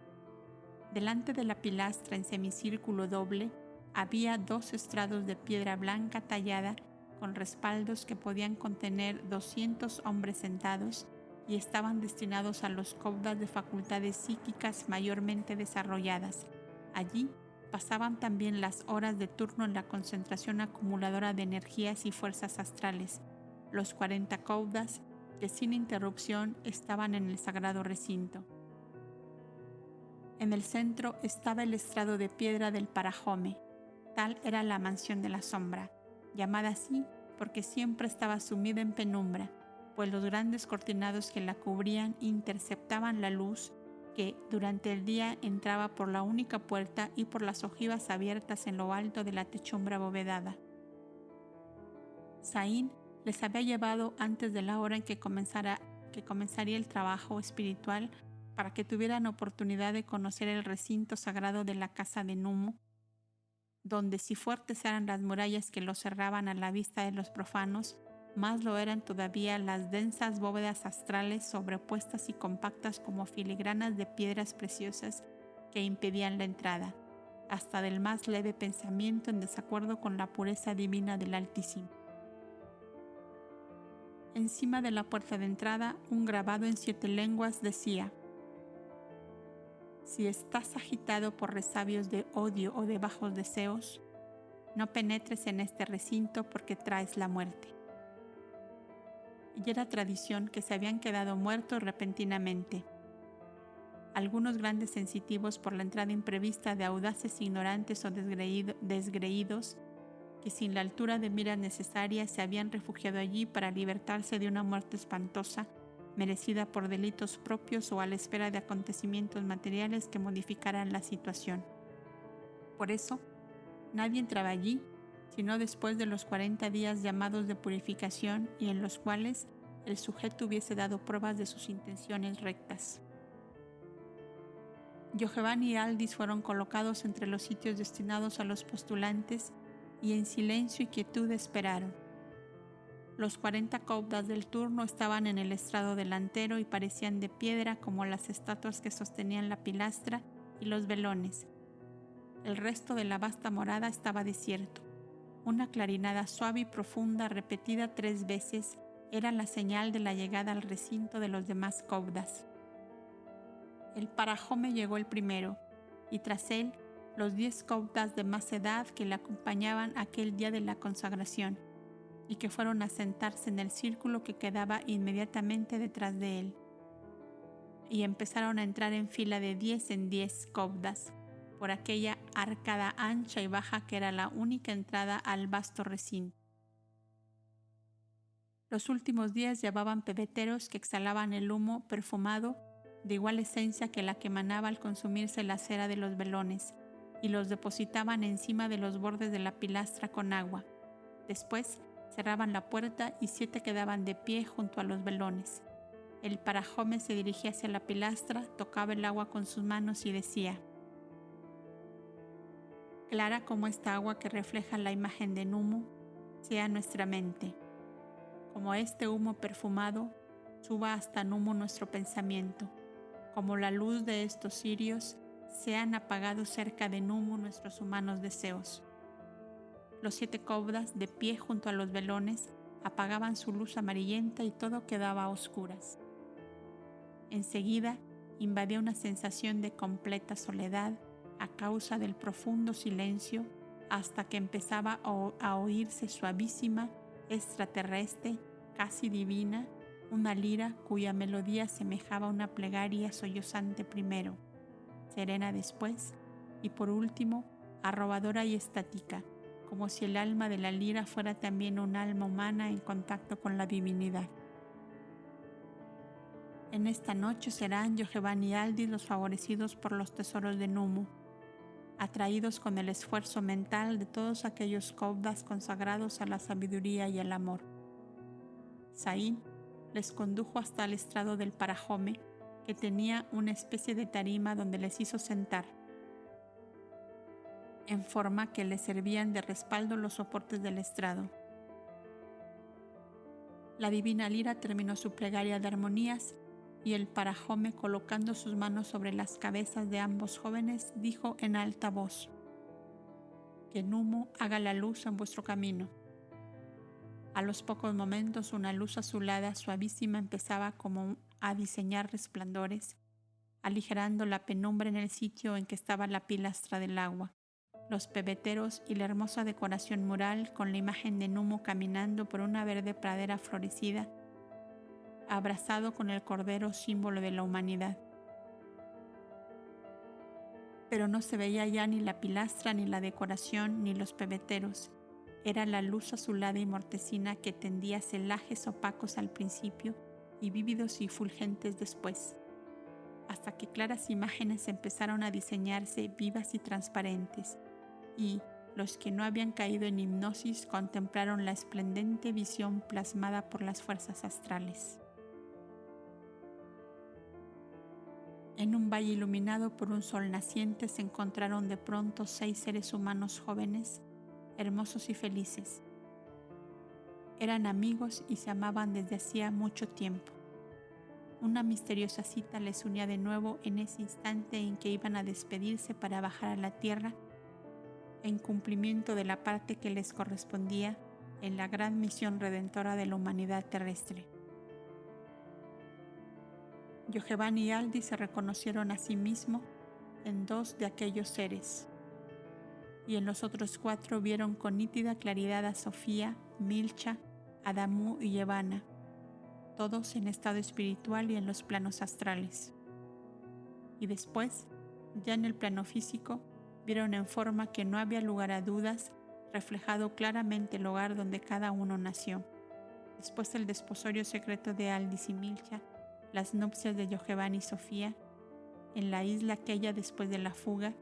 Delante de la pilastra en semicírculo doble había 2 estrados de piedra blanca tallada con respaldos que podían contener 200 hombres sentados y estaban destinados a los caudas de facultades psíquicas mayormente desarrolladas. Allí pasaban también las horas de turno en la concentración acumuladora de energías y fuerzas astrales, los 40 caudas que sin interrupción estaban en el sagrado recinto. En el centro estaba el estrado de piedra del Parajome. Tal era la mansión de la sombra, llamada así porque siempre estaba sumida en penumbra, pues los grandes cortinados que la cubrían interceptaban la luz que durante el día entraba por la única puerta y por las ojivas abiertas en lo alto de la techumbre abovedada. Zayn les había llevado antes de la hora en que comenzaría el trabajo espiritual para que tuvieran oportunidad de conocer el recinto sagrado de la casa de Numu, donde si fuertes eran las murallas que lo cerraban a la vista de los profanos, más lo eran todavía las densas bóvedas astrales sobrepuestas y compactas como filigranas de piedras preciosas que impedían la entrada, hasta del más leve pensamiento en desacuerdo con la pureza divina del Altísimo. Encima de la puerta de entrada, un grabado en 7 lenguas decía: si estás agitado por resabios de odio o de bajos deseos, no penetres en este recinto porque traes la muerte. Y era tradición que se habían quedado muertos repentinamente. Algunos grandes sensitivos por la entrada imprevista de audaces ignorantes o desgreídos que sin la altura de miras necesaria se habían refugiado allí para libertarse de una muerte espantosa, merecida por delitos propios o a la espera de acontecimientos materiales que modificaran la situación. Por eso, nadie entraba allí, sino después de los 40 días llamados de purificación y en los cuales el sujeto hubiese dado pruebas de sus intenciones rectas. Yoheván y Aldis fueron colocados entre los sitios destinados a los postulantes y en silencio y quietud esperaron. Los 40 caudas del turno estaban en el estrado delantero y parecían de piedra como las estatuas que sostenían la pilastra y los velones. El resto de la vasta morada estaba desierto. Una clarinada suave y profunda, repetida 3 veces, era la señal de la llegada al recinto de los demás caudas. El Parajome llegó el primero, y tras él, los 10 caudas de más edad que le acompañaban aquel día de la consagración, y que fueron a sentarse en el círculo que quedaba inmediatamente detrás de él. Y empezaron a entrar en fila de 10 en 10 caudas, por aquella arcada ancha y baja que era la única entrada al vasto recinto. Los últimos 10 llevaban pebeteros que exhalaban el humo perfumado de igual esencia que la que emanaba al consumirse la cera de los velones, y los depositaban encima de los bordes de la pilastra con agua. Después cerraban la puerta y 7 quedaban de pie junto a los velones. El Parajome se dirigía hacia la pilastra, tocaba el agua con sus manos y decía: clara como esta agua que refleja la imagen de Numu, sea nuestra mente. Como este humo perfumado, suba hasta Numu nuestro pensamiento. Como la luz de estos cirios, sean apagados cerca de Numu nuestros humanos deseos. Los 7 caudas, de pie junto a los velones, apagaban su luz amarillenta y todo quedaba a oscuras. Enseguida invadió una sensación de completa soledad a causa del profundo silencio, hasta que empezaba a oírse suavísima, extraterrestre, casi divina, una lira cuya melodía semejaba una plegaria sollozante primero, serena después y por último arrobadora y estática, como si el alma de la lira fuera también un alma humana en contacto con la divinidad. En esta noche serán Yoheván y Aldis los favorecidos por los tesoros de Numu, atraídos con el esfuerzo mental de todos aquellos caudas consagrados a la sabiduría y al amor. Zayn les condujo hasta el estrado del Parajome, que tenía una especie de tarima donde les hizo sentar, en forma que les servían de respaldo los soportes del estrado. La divina lira terminó su plegaria de armonías y el Parajome, colocando sus manos sobre las cabezas de ambos jóvenes, dijo en alta voz: que Numu haga la luz en vuestro camino. A los pocos momentos una luz azulada suavísima empezaba como a diseñar resplandores, aligerando la penumbra en el sitio en que estaba la pilastra del agua, los pebeteros y la hermosa decoración mural con la imagen de Numo caminando por una verde pradera florecida, abrazado con el cordero símbolo de la humanidad. Pero no se veía ya ni la pilastra, ni la decoración, ni los pebeteros. Era la luz azulada y mortecina que tendía celajes opacos al principio y vívidos y fulgentes después, hasta que claras imágenes empezaron a diseñarse vivas y transparentes, y los que no habían caído en hipnosis contemplaron la esplendente visión plasmada por las fuerzas astrales. En un valle iluminado por un sol naciente se encontraron de pronto 6 seres humanos jóvenes, hermosos y felices. Eran amigos y se amaban desde hacía mucho tiempo. Una misteriosa cita les unía de nuevo en ese instante en que iban a despedirse para bajar a la tierra en cumplimiento de la parte que les correspondía en la gran misión redentora de la humanidad terrestre. Yoheván y Aldi se reconocieron a sí mismos en 2 de aquellos seres, y en los otros 4 vieron con nítida claridad a Sofía, Milcha, Adamu y Yevana, todos en estado espiritual y en los planos astrales. Y después, ya en el plano físico, vieron en forma que no había lugar a dudas, reflejado claramente el hogar donde cada uno nació. Después del desposorio secreto de Aldis y Milcha, las nupcias de Yoheván y Sofía, en la isla aquella después de la fuga,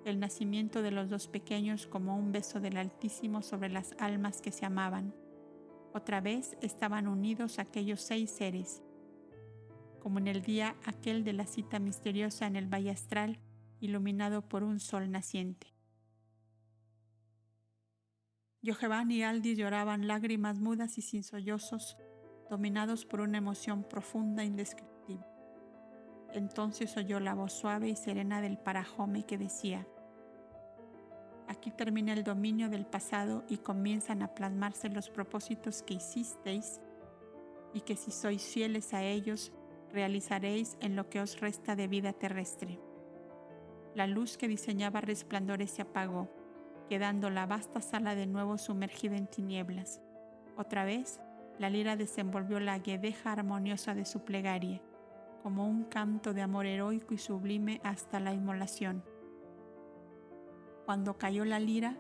el nacimiento de los 2 pequeños como un beso del Altísimo sobre las almas que se amaban. Otra vez estaban unidos aquellos 6 seres, como en el día aquel de la cita misteriosa en el valle astral, iluminado por un sol naciente. Yoheván y Aldis lloraban lágrimas mudas y sin sollozos, dominados por una emoción profunda e indescriptible. Entonces oyó la voz suave y serena del Parajome que decía: aquí termina el dominio del pasado y comienzan a plasmarse los propósitos que hicisteis, y que si sois fieles a ellos, realizaréis en lo que os resta de vida terrestre. La luz que diseñaba resplandores se apagó, quedando la vasta sala de nuevo sumergida en tinieblas. Otra vez, la lira desenvolvió la guedeja armoniosa de su plegaria, como un canto de amor heroico y sublime hasta la inmolación. Cuando cayó la lira,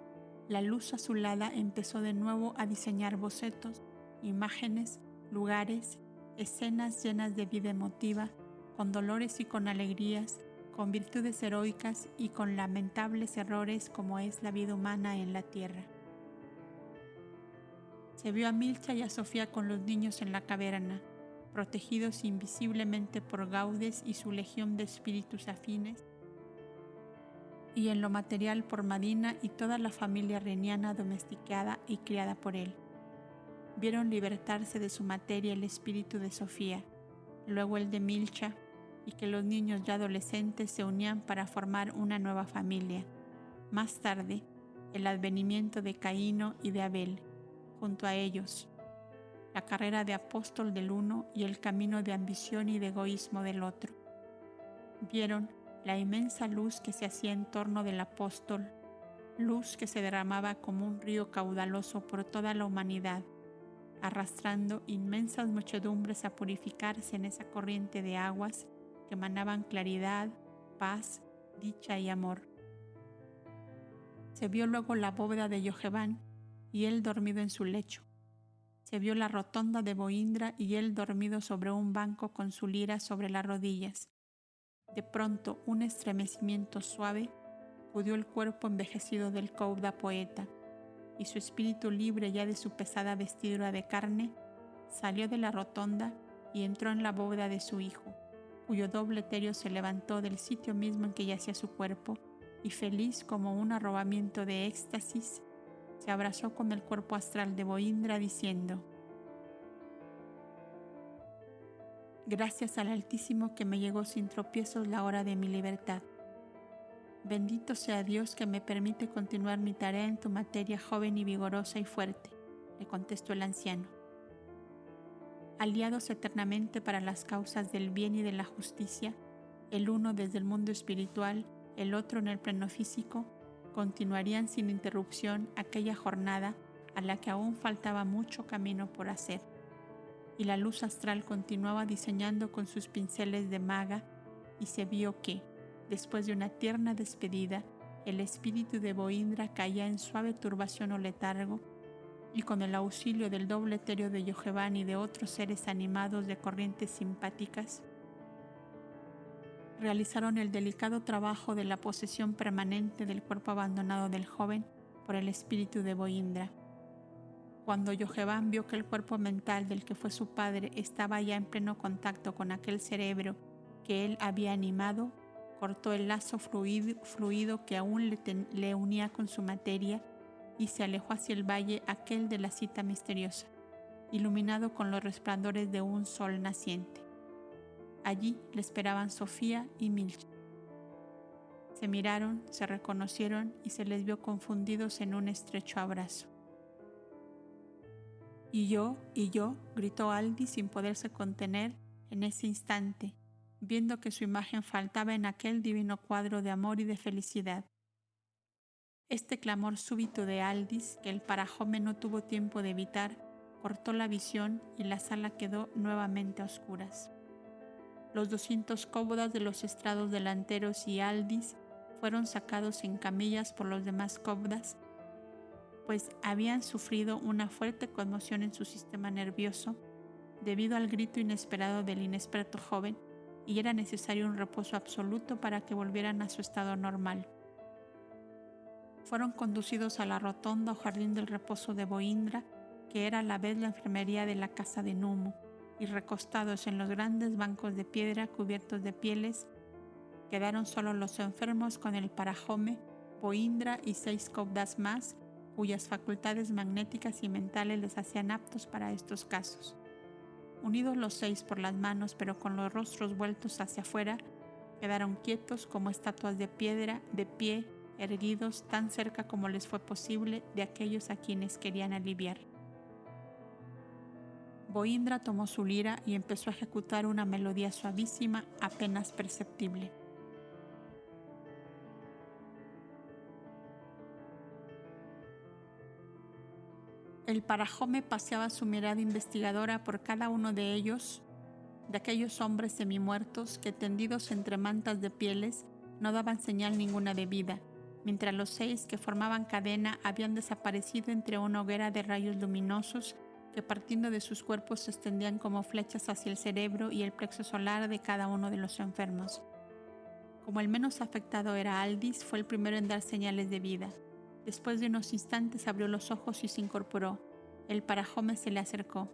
la luz azulada empezó de nuevo a diseñar bocetos, imágenes, lugares, escenas llenas de vida emotiva, con dolores y con alegrías, con virtudes heroicas y con lamentables errores como es la vida humana en la tierra. Se vio a Milcha y a Sofía con los niños en la caverna, protegidos invisiblemente por Gaudes y su legión de espíritus afines, y en lo material por Madina y toda la familia reniana domesticada y criada por él. Vieron libertarse de su materia el espíritu de Sofía, luego el de Milcha, y que los niños ya adolescentes se unían para formar una nueva familia. Más tarde, el advenimiento de Caíno y de Abel, junto a ellos, la carrera de apóstol del uno y el camino de ambición y de egoísmo del otro. Vieron la inmensa luz que se hacía en torno del apóstol, luz que se derramaba como un río caudaloso por toda la humanidad, arrastrando inmensas muchedumbres a purificarse en esa corriente de aguas que emanaban claridad, paz, dicha y amor. Se vio luego la bóveda de Yoheván y él dormido en su lecho. Se vio la rotonda de Boindra y él dormido sobre un banco con su lira sobre las rodillas. De pronto un estremecimiento suave sacudió el cuerpo envejecido del Kouda poeta, y su espíritu libre ya de su pesada vestidura de carne, salió de la rotonda y entró en la bóveda de su hijo, cuyo doble etéreo se levantó del sitio mismo en que yacía su cuerpo, y feliz como un arrobamiento de éxtasis, se abrazó con el cuerpo astral de Boindra diciendo: gracias al Altísimo que me llegó sin tropiezos la hora de mi libertad. Bendito sea Dios que me permite continuar mi tarea en tu materia joven y vigorosa y fuerte, le contestó el anciano. Aliados eternamente para las causas del bien y de la justicia, el uno desde el mundo espiritual, el otro en el plano físico, continuarían sin interrupción aquella jornada a la que aún faltaba mucho camino por hacer. Y la luz astral continuaba diseñando con sus pinceles de maga, y se vio que, después de una tierna despedida, el espíritu de Boindra caía en suave turbación o letargo, y con el auxilio del doble etéreo de Yoheván y de otros seres animados de corrientes simpáticas, realizaron el delicado trabajo de la posesión permanente del cuerpo abandonado del joven por el espíritu de Boindra. Cuando Yoheván vio que el cuerpo mental del que fue su padre estaba ya en pleno contacto con aquel cerebro que él había animado, cortó el lazo fluido que aún le unía con su materia y se alejó hacia el valle aquel de la cita misteriosa, iluminado con los resplandores de un sol naciente. Allí le esperaban Sofía y Milcha. Se miraron, se reconocieron y se les vio confundidos en un estrecho abrazo. Y yo, gritó Aldi sin poderse contener en ese instante, viendo que su imagen faltaba en aquel divino cuadro de amor y de felicidad. Este clamor súbito de Aldis, que el parajome no tuvo tiempo de evitar, cortó la visión y la sala quedó nuevamente a oscuras. Los 200 cómodas de los estrados delanteros y Aldis fueron sacados en camillas por los demás cómodas, pues habían sufrido una fuerte conmoción en su sistema nervioso debido al grito inesperado del inexperto joven, y era necesario un reposo absoluto para que volvieran a su estado normal. Fueron conducidos a la rotonda o jardín del reposo de Boindra, que era a la vez la enfermería de la casa de Numu, y recostados en los grandes bancos de piedra cubiertos de pieles, quedaron solo los enfermos con el parajome, Boindra y 6 cobdas más, cuyas facultades magnéticas y mentales les hacían aptos para estos casos. Unidos los 6 por las manos, pero con los rostros vueltos hacia afuera, quedaron quietos como estatuas de piedra, de pie, erguidos tan cerca como les fue posible de aquellos a quienes querían aliviar. Boindra tomó su lira y empezó a ejecutar una melodía suavísima, apenas perceptible. El parajome paseaba su mirada investigadora por cada uno de ellos, de aquellos hombres semimuertos que, tendidos entre mantas de pieles, no daban señal ninguna de vida, mientras los 6 que formaban cadena habían desaparecido entre una hoguera de rayos luminosos que, partiendo de sus cuerpos, se extendían como flechas hacia el cerebro y el plexo solar de cada uno de los enfermos. Como el menos afectado era Aldis, fue el primero en dar señales de vida. Después de unos instantes abrió los ojos y se incorporó. El parajome se le acercó.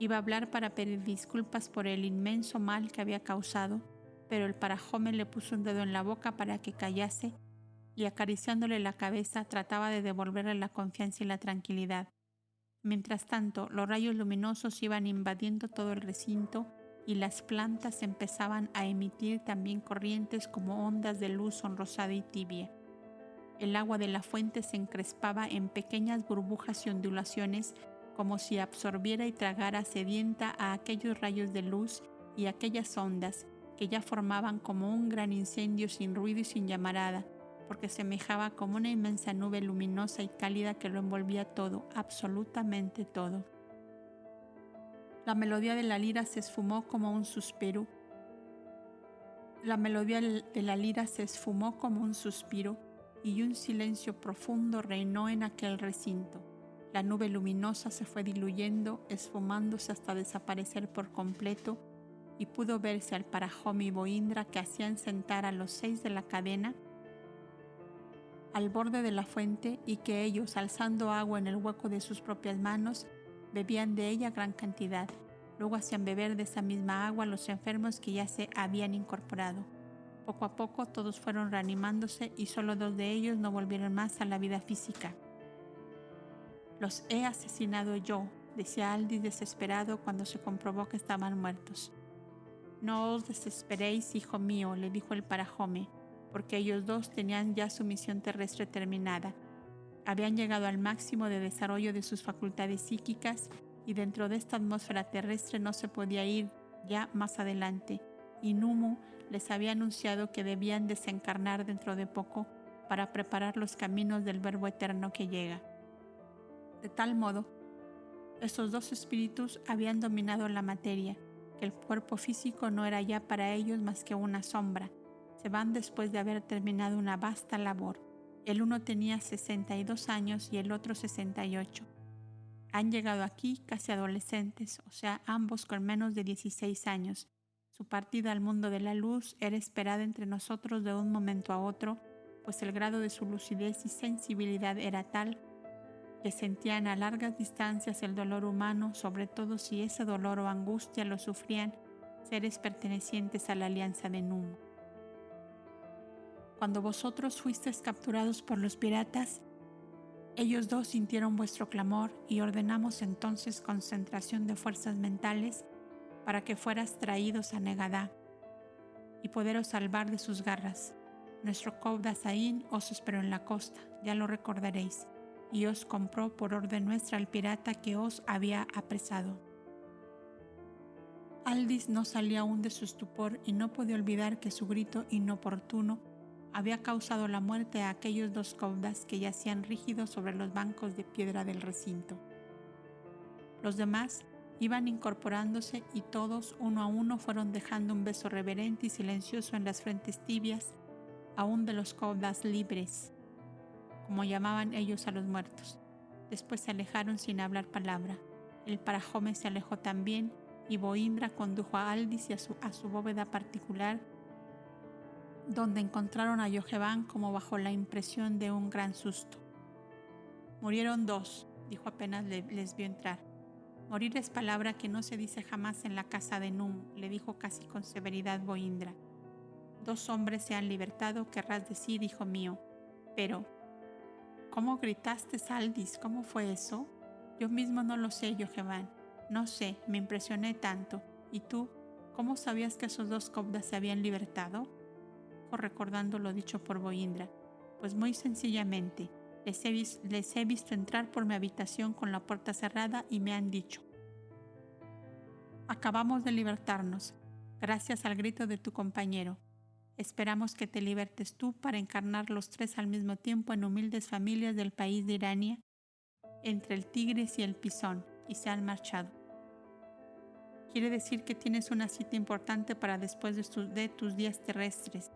Iba a hablar para pedir disculpas por el inmenso mal que había causado, pero el parajome le puso un dedo en la boca para que callase y, acariciándole la cabeza, trataba de devolverle la confianza y la tranquilidad. Mientras tanto, los rayos luminosos iban invadiendo todo el recinto y las plantas empezaban a emitir también corrientes como ondas de luz sonrosada y tibia. El agua de la fuente se encrespaba en pequeñas burbujas y ondulaciones, como si absorbiera y tragara sedienta a aquellos rayos de luz y aquellas ondas que ya formaban como un gran incendio sin ruido y sin llamarada, porque semejaba como una inmensa nube luminosa y cálida que lo envolvía todo, absolutamente todo. La melodía de la lira se esfumó como un suspiro. Y un silencio profundo reinó en aquel recinto. La nube luminosa se fue diluyendo, esfumándose hasta desaparecer por completo, y pudo verse al parajome y Boindra que hacían sentar a los 6 de la cadena al borde de la fuente, y que ellos, alzando agua en el hueco de sus propias manos, bebían de ella gran cantidad. Luego hacían beber de esa misma agua a los enfermos que ya se habían incorporado. Poco a poco todos fueron reanimándose y solo 2 de ellos no volvieron más a la vida física. «Los he asesinado yo», decía Aldis desesperado cuando se comprobó que estaban muertos. «No os desesperéis, hijo mío», le dijo el parajome, porque ellos 2 tenían ya su misión terrestre terminada. Habían llegado al máximo de desarrollo de sus facultades psíquicas y dentro de esta atmósfera terrestre no se podía ir ya más adelante, y Numu les había anunciado que debían desencarnar dentro de poco para preparar los caminos del Verbo eterno que llega. De tal modo, estos dos espíritus habían dominado la materia, que el cuerpo físico no era ya para ellos más que una sombra. Se van después de haber terminado una vasta labor. El uno tenía 62 años y el otro 68. Han llegado aquí casi adolescentes, o sea, ambos con menos de 16 años. Su partida al mundo de la luz era esperada entre nosotros de un momento a otro, pues el grado de su lucidez y sensibilidad era tal que sentían a largas distancias el dolor humano, sobre todo si ese dolor o angustia lo sufrían seres pertenecientes a la alianza de Numu. Cuando vosotros fuisteis capturados por los piratas, ellos dos sintieron vuestro clamor y ordenamos entonces concentración de fuerzas mentales para que fueras traídos a Negadá y poderos salvar de sus garras. Nuestro Kobdasain os esperó en la costa, ya lo recordaréis, y os compró por orden nuestra al pirata que os había apresado. Aldis no salía aún de su estupor y no podía olvidar que su grito inoportuno había causado la muerte a aquellos dos Kobdas que yacían rígidos sobre los bancos de piedra del recinto. Los demás iban incorporándose y todos, uno a uno, fueron dejando un beso reverente y silencioso en las frentes tibias, aún de los Kobdas libres, como llamaban ellos a los muertos. Después se alejaron sin hablar palabra. El Parajome se alejó también y Boindra condujo a Aldis y a su bóveda particular, donde encontraron a Yojevan como bajo la impresión de un gran susto. Murieron dos, dijo apenas les vio entrar. Morir es palabra que no se dice jamás en la casa de Numu, le dijo casi con severidad Boindra. 2 hombres se han libertado, querrás decir, hijo mío. Pero, ¿cómo gritaste, Aldis? ¿Cómo fue eso? Yo mismo no lo sé, Yojevan. No sé, me impresioné tanto. ¿Y tú, cómo sabías que esos 2 Kobdas se habían libertado? Recordando lo dicho por Boindra. Pues muy sencillamente, les he visto entrar por mi habitación con la puerta cerrada y me han dicho: acabamos de libertarnos, gracias al grito de tu compañero. Esperamos que te libertes tú para encarnar los 3 al mismo tiempo en humildes familias del país de Irania, entre el Tigris y el Pisón, y se han marchado. Quiere decir que tienes una cita importante para después de tus días terrestres,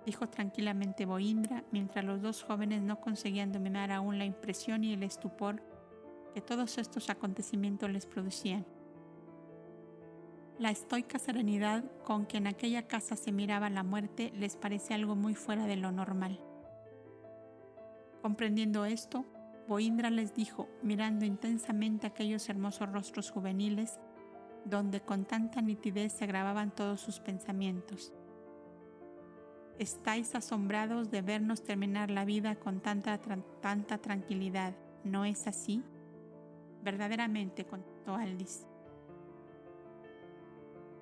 dijo tranquilamente Boindra, mientras los 2 jóvenes no conseguían dominar aún la impresión y el estupor que todos estos acontecimientos les producían. La estoica serenidad con que en aquella casa se miraba la muerte les parecía algo muy fuera de lo normal. Comprendiendo esto, Boindra les dijo, mirando intensamente aquellos hermosos rostros juveniles, donde con tanta nitidez se grababan todos sus pensamientos: estáis asombrados de vernos terminar la vida con tanta tranquilidad, ¿no es así? Verdaderamente, contestó Aldis.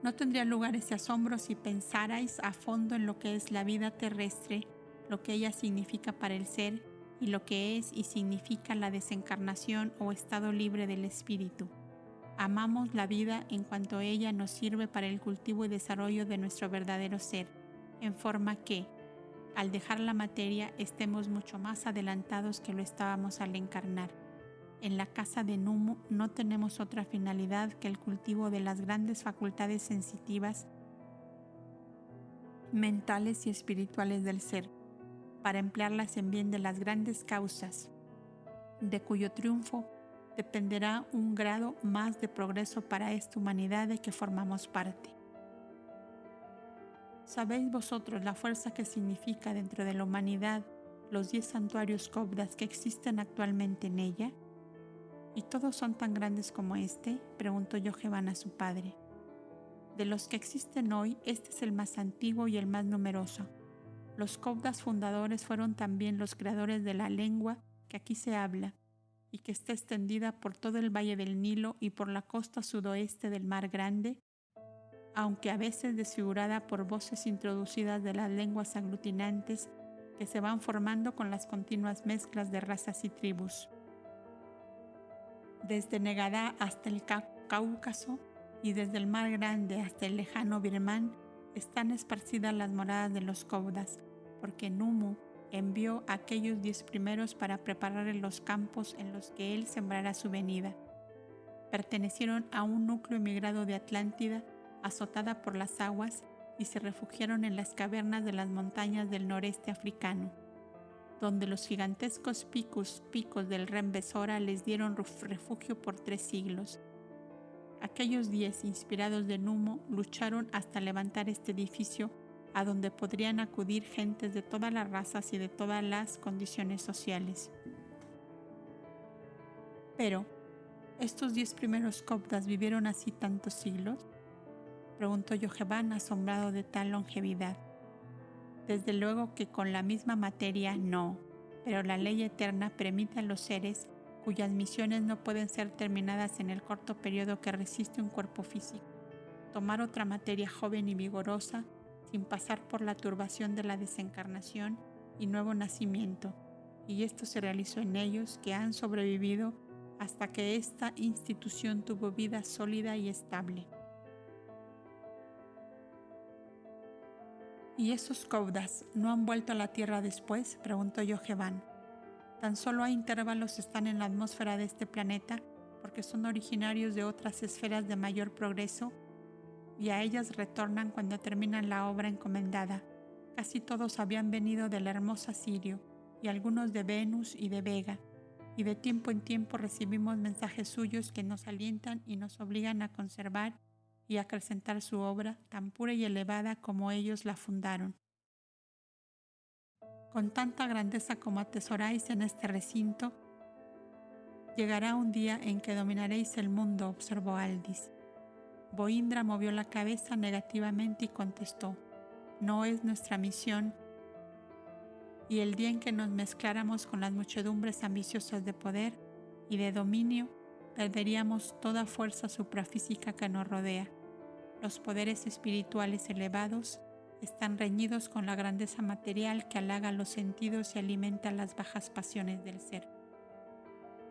No tendría lugar ese asombro si pensarais a fondo en lo que es la vida terrestre, lo que ella significa para el ser y lo que es y significa la desencarnación o estado libre del espíritu. Amamos la vida en cuanto ella nos sirve para el cultivo y desarrollo de nuestro verdadero ser, en forma que, al dejar la materia, estemos mucho más adelantados que lo estábamos al encarnar. En la casa de Numu no tenemos otra finalidad que el cultivo de las grandes facultades sensitivas, mentales y espirituales del ser, para emplearlas en bien de las grandes causas, de cuyo triunfo dependerá un grado más de progreso para esta humanidad de que formamos parte. ¿Sabéis vosotros la fuerza que significa dentro de la humanidad los 10 santuarios Kobdas que existen actualmente en ella? ¿Y todos son tan grandes como este?, preguntó Yojevan a su padre. De los que existen hoy, este es el más antiguo y el más numeroso. Los Kobdas fundadores fueron también los creadores de la lengua que aquí se habla y que está extendida por todo el valle del Nilo y por la costa sudoeste del Mar Grande, aunque a veces desfigurada por voces introducidas de las lenguas aglutinantes que se van formando con las continuas mezclas de razas y tribus. Desde Negadá hasta el Cáucaso y desde el Mar Grande hasta el lejano Birmán están esparcidas las moradas de los caudas, porque Numu envió a aquellos 10 primeros para preparar los campos en los que él sembrará su venida. Pertenecieron a un núcleo emigrado de Atlántida, azotada por las aguas, y se refugiaron en las cavernas de las montañas del noreste africano, donde los gigantescos picos del Rembesora les dieron refugio por 3 siglos. Aquellos 10, inspirados de Numu, lucharon hasta levantar este edificio a donde podrían acudir gentes de todas las razas y de todas las condiciones sociales. Pero, ¿estos 10 primeros coptas vivieron así tantos siglos?, preguntó Yoheván, asombrado de tal longevidad. Desde luego que con la misma materia no, pero la ley eterna permite a los seres cuyas misiones no pueden ser terminadas en el corto periodo que resiste un cuerpo físico, tomar otra materia joven y vigorosa sin pasar por la turbación de la desencarnación y nuevo nacimiento, y esto se realizó en ellos, que han sobrevivido hasta que esta institución tuvo vida sólida y estable. ¿Y esos caudas no han vuelto a la Tierra después?, preguntó Yoheván. Tan solo a intervalos están en la atmósfera de este planeta porque son originarios de otras esferas de mayor progreso y a ellas retornan cuando terminan la obra encomendada. Casi todos habían venido de la hermosa Sirio y algunos de Venus y de Vega, y de tiempo en tiempo recibimos mensajes suyos que nos alientan y nos obligan a conservar y acrecentar su obra tan pura y elevada como ellos la fundaron. Con tanta grandeza como atesoráis en este recinto, llegará un día en que dominaréis el mundo, observó Aldis. Boindra movió la cabeza negativamente y contestó: no es nuestra misión, y el día en que nos mezcláramos con las muchedumbres ambiciosas de poder y de dominio, perderíamos toda fuerza suprafísica que nos rodea. Los poderes espirituales elevados están reñidos con la grandeza material que halaga los sentidos y alimenta las bajas pasiones del ser.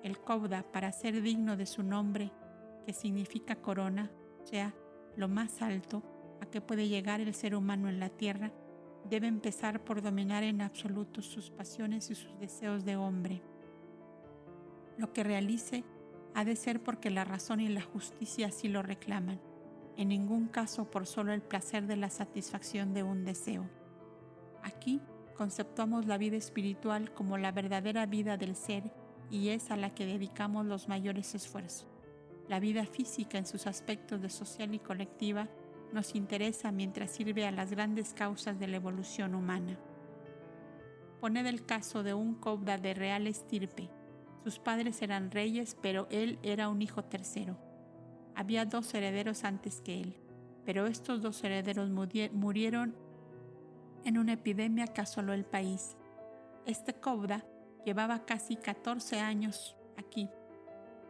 El Cauda, para ser digno de su nombre, que significa corona, o sea, lo más alto a que puede llegar el ser humano en la tierra, debe empezar por dominar en absoluto sus pasiones y sus deseos de hombre. Lo que realice ha de ser porque la razón y la justicia así lo reclaman, en ningún caso por solo el placer de la satisfacción de un deseo. Aquí conceptuamos la vida espiritual como la verdadera vida del ser y es a la que dedicamos los mayores esfuerzos. La vida física en sus aspectos de social y colectiva nos interesa mientras sirve a las grandes causas de la evolución humana. Poned el caso de un Cauda de real estirpe. Sus padres eran reyes, pero él era un hijo tercero. Había 2 herederos antes que él, pero estos 2 herederos murieron en una epidemia que asoló el país. Este Cauda llevaba casi 14 años aquí.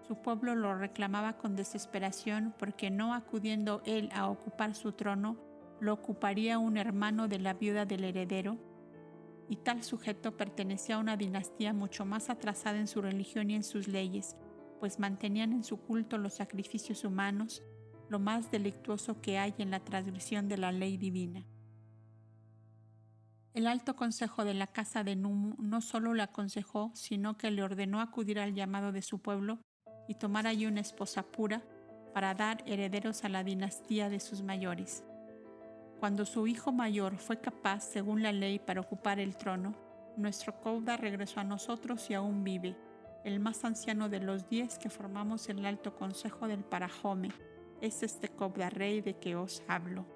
Su pueblo lo reclamaba con desesperación porque no acudiendo él a ocupar su trono, lo ocuparía un hermano de la viuda del heredero, y tal sujeto pertenecía a una dinastía mucho más atrasada en su religión y en sus leyes, pues mantenían en su culto los sacrificios humanos, lo más delictuoso que hay en la transgresión de la ley divina. El alto consejo de la casa de Numu no solo le aconsejó, sino que le ordenó acudir al llamado de su pueblo y tomar allí una esposa pura para dar herederos a la dinastía de sus mayores. Cuando su hijo mayor fue capaz, según la ley, para ocupar el trono, nuestro Cauda regresó a nosotros y aún vive, el más anciano de los 10 que formamos el alto consejo del Parajome. Es este Cauda rey de que os hablo.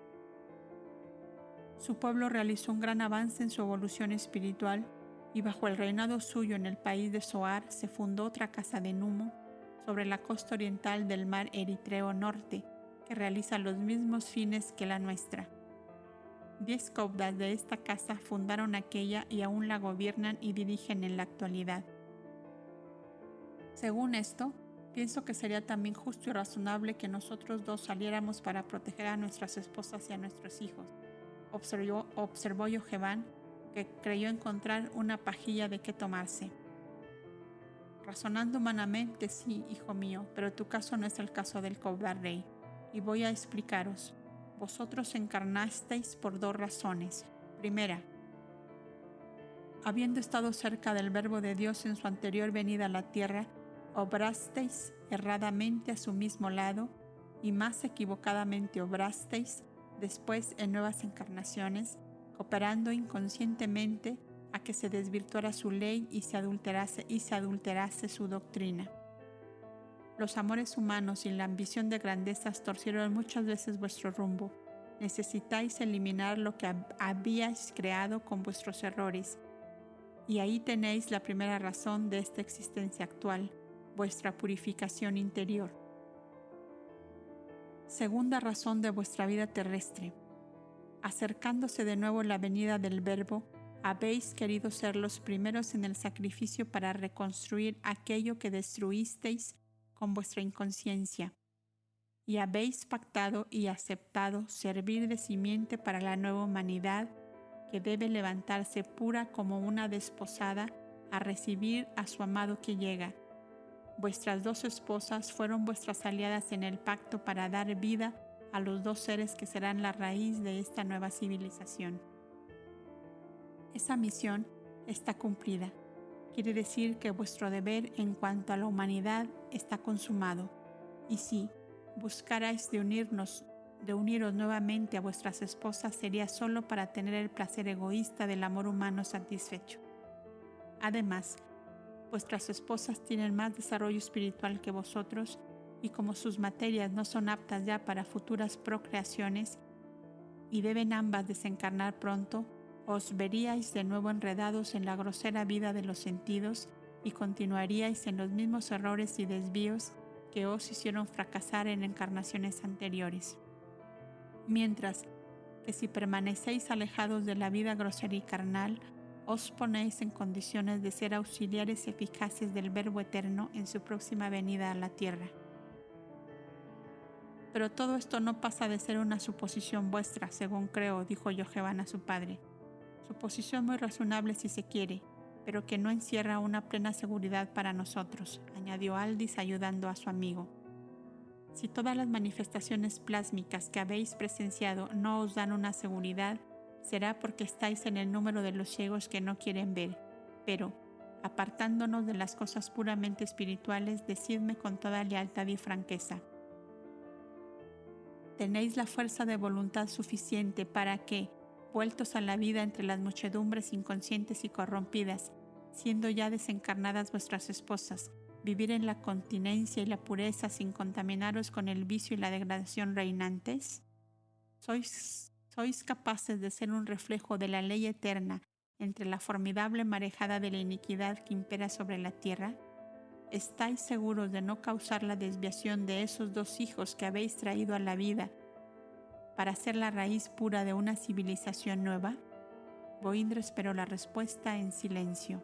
Su pueblo realizó un gran avance en su evolución espiritual y bajo el reinado suyo en el país de Zoar se fundó otra casa de Numu sobre la costa oriental del mar Eritreo Norte, que realiza los mismos fines que la nuestra. 10 Caudas de esta casa fundaron aquella y aún la gobiernan y dirigen en la actualidad. Según esto, pienso que sería también justo y razonable que nosotros 2 saliéramos para proteger a nuestras esposas y a nuestros hijos, observó Yoheván, que creyó encontrar una pajilla de qué tomarse. Razonando humanamente, sí, hijo mío, pero tu caso no es el caso del Cobra Rey, y voy a explicaros. Vosotros encarnasteis por 2 razones. Primera, habiendo estado cerca del Verbo de Dios en su anterior venida a la tierra, obrasteis erradamente a su mismo lado, y más equivocadamente obrasteis después en nuevas encarnaciones, cooperando inconscientemente a que se desvirtuara su ley y se adulterase su doctrina. Los amores humanos y la ambición de grandezas torcieron muchas veces vuestro rumbo. Necesitáis eliminar lo que habíais creado con vuestros errores. Y ahí tenéis la primera razón de esta existencia actual, vuestra purificación interior. Segunda razón de vuestra vida terrestre. Acercándose de nuevo la venida del Verbo, habéis querido ser los primeros en el sacrificio para reconstruir aquello que destruisteis con vuestra inconsciencia, y habéis pactado y aceptado servir de simiente para la nueva humanidad que debe levantarse pura como una desposada a recibir a su amado que llega. Vuestras 2 esposas fueron vuestras aliadas en el pacto para dar vida a los 2 seres que serán la raíz de esta nueva civilización. Esa misión está cumplida. Quiere decir que vuestro deber en cuanto a la humanidad está consumado. Y si buscarais de uniros nuevamente a vuestras esposas, sería solo para tener el placer egoísta del amor humano satisfecho. Además, vuestras esposas tienen más desarrollo espiritual que vosotros, y como sus materias no son aptas ya para futuras procreaciones y deben ambas desencarnar pronto, os veríais de nuevo enredados en la grosera vida de los sentidos y continuaríais en los mismos errores y desvíos que os hicieron fracasar en encarnaciones anteriores. Mientras que si permanecéis alejados de la vida grosera y carnal, os ponéis en condiciones de ser auxiliares eficaces del Verbo Eterno en su próxima venida a la tierra. Pero todo esto no pasa de ser una suposición vuestra, según creo, dijo Yohanan a su padre. Suposición muy razonable si se quiere, pero que no encierra una plena seguridad para nosotros, añadió Aldis ayudando a su amigo. Si todas las manifestaciones plásmicas que habéis presenciado no os dan una seguridad, será porque estáis en el número de los ciegos que no quieren ver. Pero, apartándonos de las cosas puramente espirituales, decidme con toda lealtad y franqueza. ¿Tenéis la fuerza de voluntad suficiente para que, vueltos a la vida entre las muchedumbres inconscientes y corrompidas, siendo ya desencarnadas vuestras esposas, vivir en la continencia y la pureza sin contaminaros con el vicio y la degradación reinantes? ¿Sois capaces de ser un reflejo de la ley eterna entre la formidable marejada de la iniquidad que impera sobre la tierra? ¿Estáis seguros de no causar la desviación de esos 2 hijos que habéis traído a la vida para ser la raíz pura de una civilización nueva? Boindre esperó la respuesta en silencio.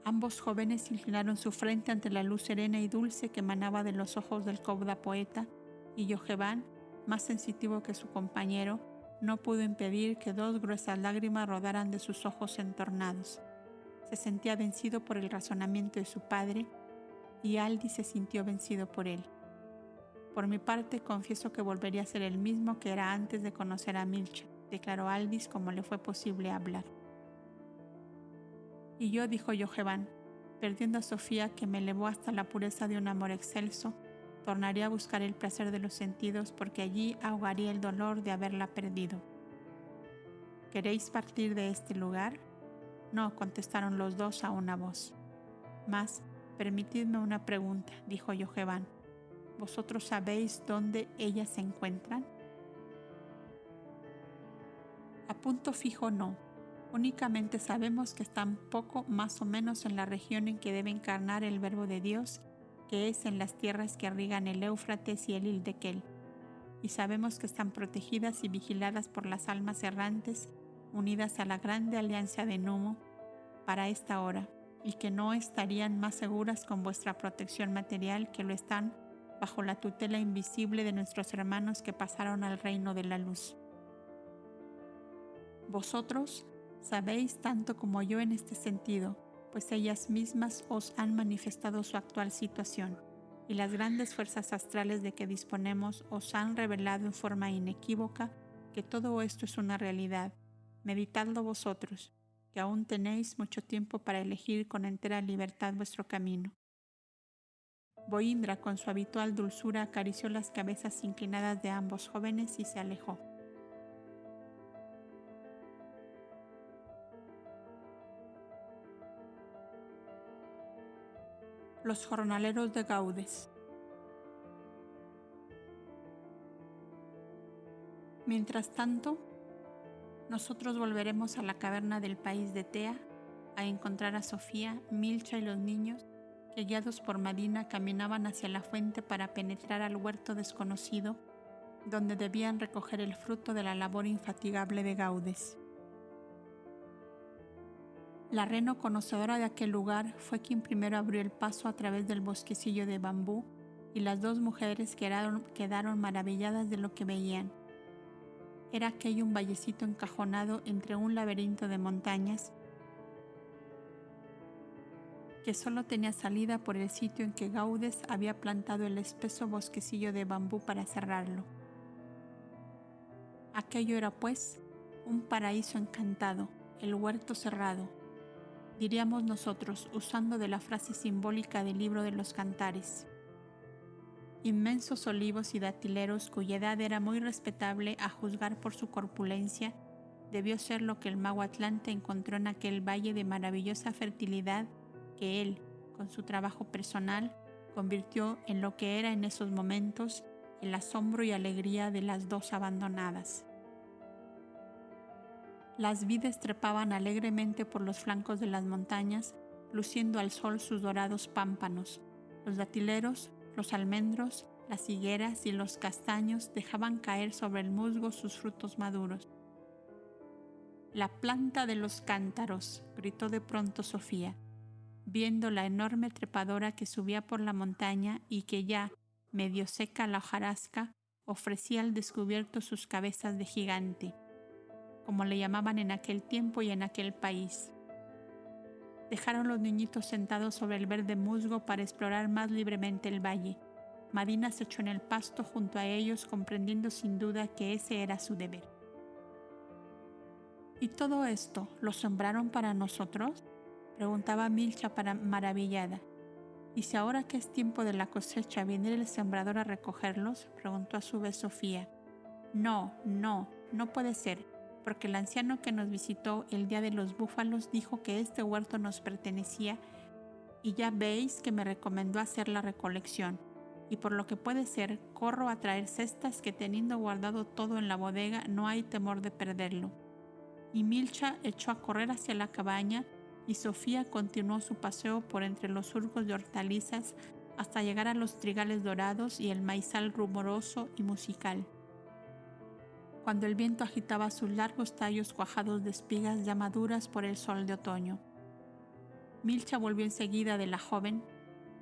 Ambos jóvenes inclinaron su frente ante la luz serena y dulce que emanaba de los ojos del Cobra poeta, y Yohanan, más sensitivo que su compañero, no pudo impedir que 2 gruesas lágrimas rodaran de sus ojos entornados. Se sentía vencido por el razonamiento de su padre, y Aldis se sintió vencido por él. Por mi parte, confieso que volvería a ser el mismo que era antes de conocer a Milcha, declaró Aldis como le fue posible hablar. Y yo, dijo Yohanan, perdiendo a Sofía que me elevó hasta la pureza de un amor excelso, tornaría a buscar el placer de los sentidos porque allí ahogaría el dolor de haberla perdido. ¿Queréis partir de este lugar? No, contestaron los 2 a una voz. Mas, permitidme una pregunta, dijo Yohanan. ¿Vosotros sabéis dónde ellas se encuentran? A punto fijo no. Únicamente sabemos que están poco más o menos en la región en que debe encarnar el Verbo de Dios, que es en las tierras que irrigan el Éufrates y el Hildequel. Y sabemos que están protegidas y vigiladas por las almas errantes unidas a la grande alianza de Numo para esta hora, y que no estarían más seguras con vuestra protección material que lo están bajo la tutela invisible de nuestros hermanos que pasaron al reino de la luz. Vosotros sabéis tanto como yo en este sentido, pues ellas mismas os han manifestado su actual situación, y las grandes fuerzas astrales de que disponemos os han revelado en forma inequívoca que todo esto es una realidad. Meditadlo vosotros, que aún tenéis mucho tiempo para elegir con entera libertad vuestro camino. Boindra, con su habitual dulzura, acarició las cabezas inclinadas de ambos jóvenes y se alejó. Los jornaleros de Gaudes. Mientras tanto, nosotros volveremos a la caverna del país de Tea a encontrar a Sofía, Milcha y los niños que, guiados por Madina, caminaban hacia la fuente para penetrar al huerto desconocido donde debían recoger el fruto de la labor infatigable de Gaudes. La reno, conocedora de aquel lugar, fue quien primero abrió el paso a través del bosquecillo de bambú, y las dos mujeres quedaron maravilladas de lo que veían. Era aquello un vallecito encajonado entre un laberinto de montañas que solo tenía salida por el sitio en que Gaudes había plantado el espeso bosquecillo de bambú para cerrarlo. Aquello era, pues, un paraíso encantado, el huerto cerrado, diríamos nosotros, usando de la frase simbólica del libro de los Cantares. Inmensos olivos y datileros, cuya edad era muy respetable a juzgar por su corpulencia, debió ser lo que el mago Atlante encontró en aquel valle de maravillosa fertilidad que él, con su trabajo personal, convirtió en lo que era en esos momentos el asombro y alegría de las dos abandonadas. Las vides trepaban alegremente por los flancos de las montañas, luciendo al sol sus dorados pámpanos. Los datileros, los almendros, las higueras y los castaños dejaban caer sobre el musgo sus frutos maduros. «La planta de los cántaros», gritó de pronto Sofía, viendo la enorme trepadora que subía por la montaña y que ya, medio seca la hojarasca, ofrecía al descubierto sus cabezas de gigante, como le llamaban en aquel tiempo y en aquel país. Dejaron los niñitos sentados sobre el verde musgo para explorar más libremente el valle. Madina se echó en el pasto junto a ellos, comprendiendo sin duda que ese era su deber. ¿Y todo esto lo sembraron para nosotros?, preguntaba Milcha maravillada. ¿Y si ahora que es tiempo de la cosecha viniera el sembrador a recogerlos?, preguntó a su vez Sofía. No puede ser, porque el anciano que nos visitó el día de los búfalos dijo que este huerto nos pertenecía, y ya veis que me recomendó hacer la recolección, y por lo que puede ser, corro a traer cestas que, teniendo guardado todo en la bodega, no hay temor de perderlo. Y Milcha echó a correr hacia la cabaña, y Sofía continuó su paseo por entre los surcos de hortalizas hasta llegar a los trigales dorados y el maizal rumoroso y musical. Cuando el viento agitaba sus largos tallos cuajados de espigas ya maduras por el sol de otoño. Milcha volvió enseguida de la joven,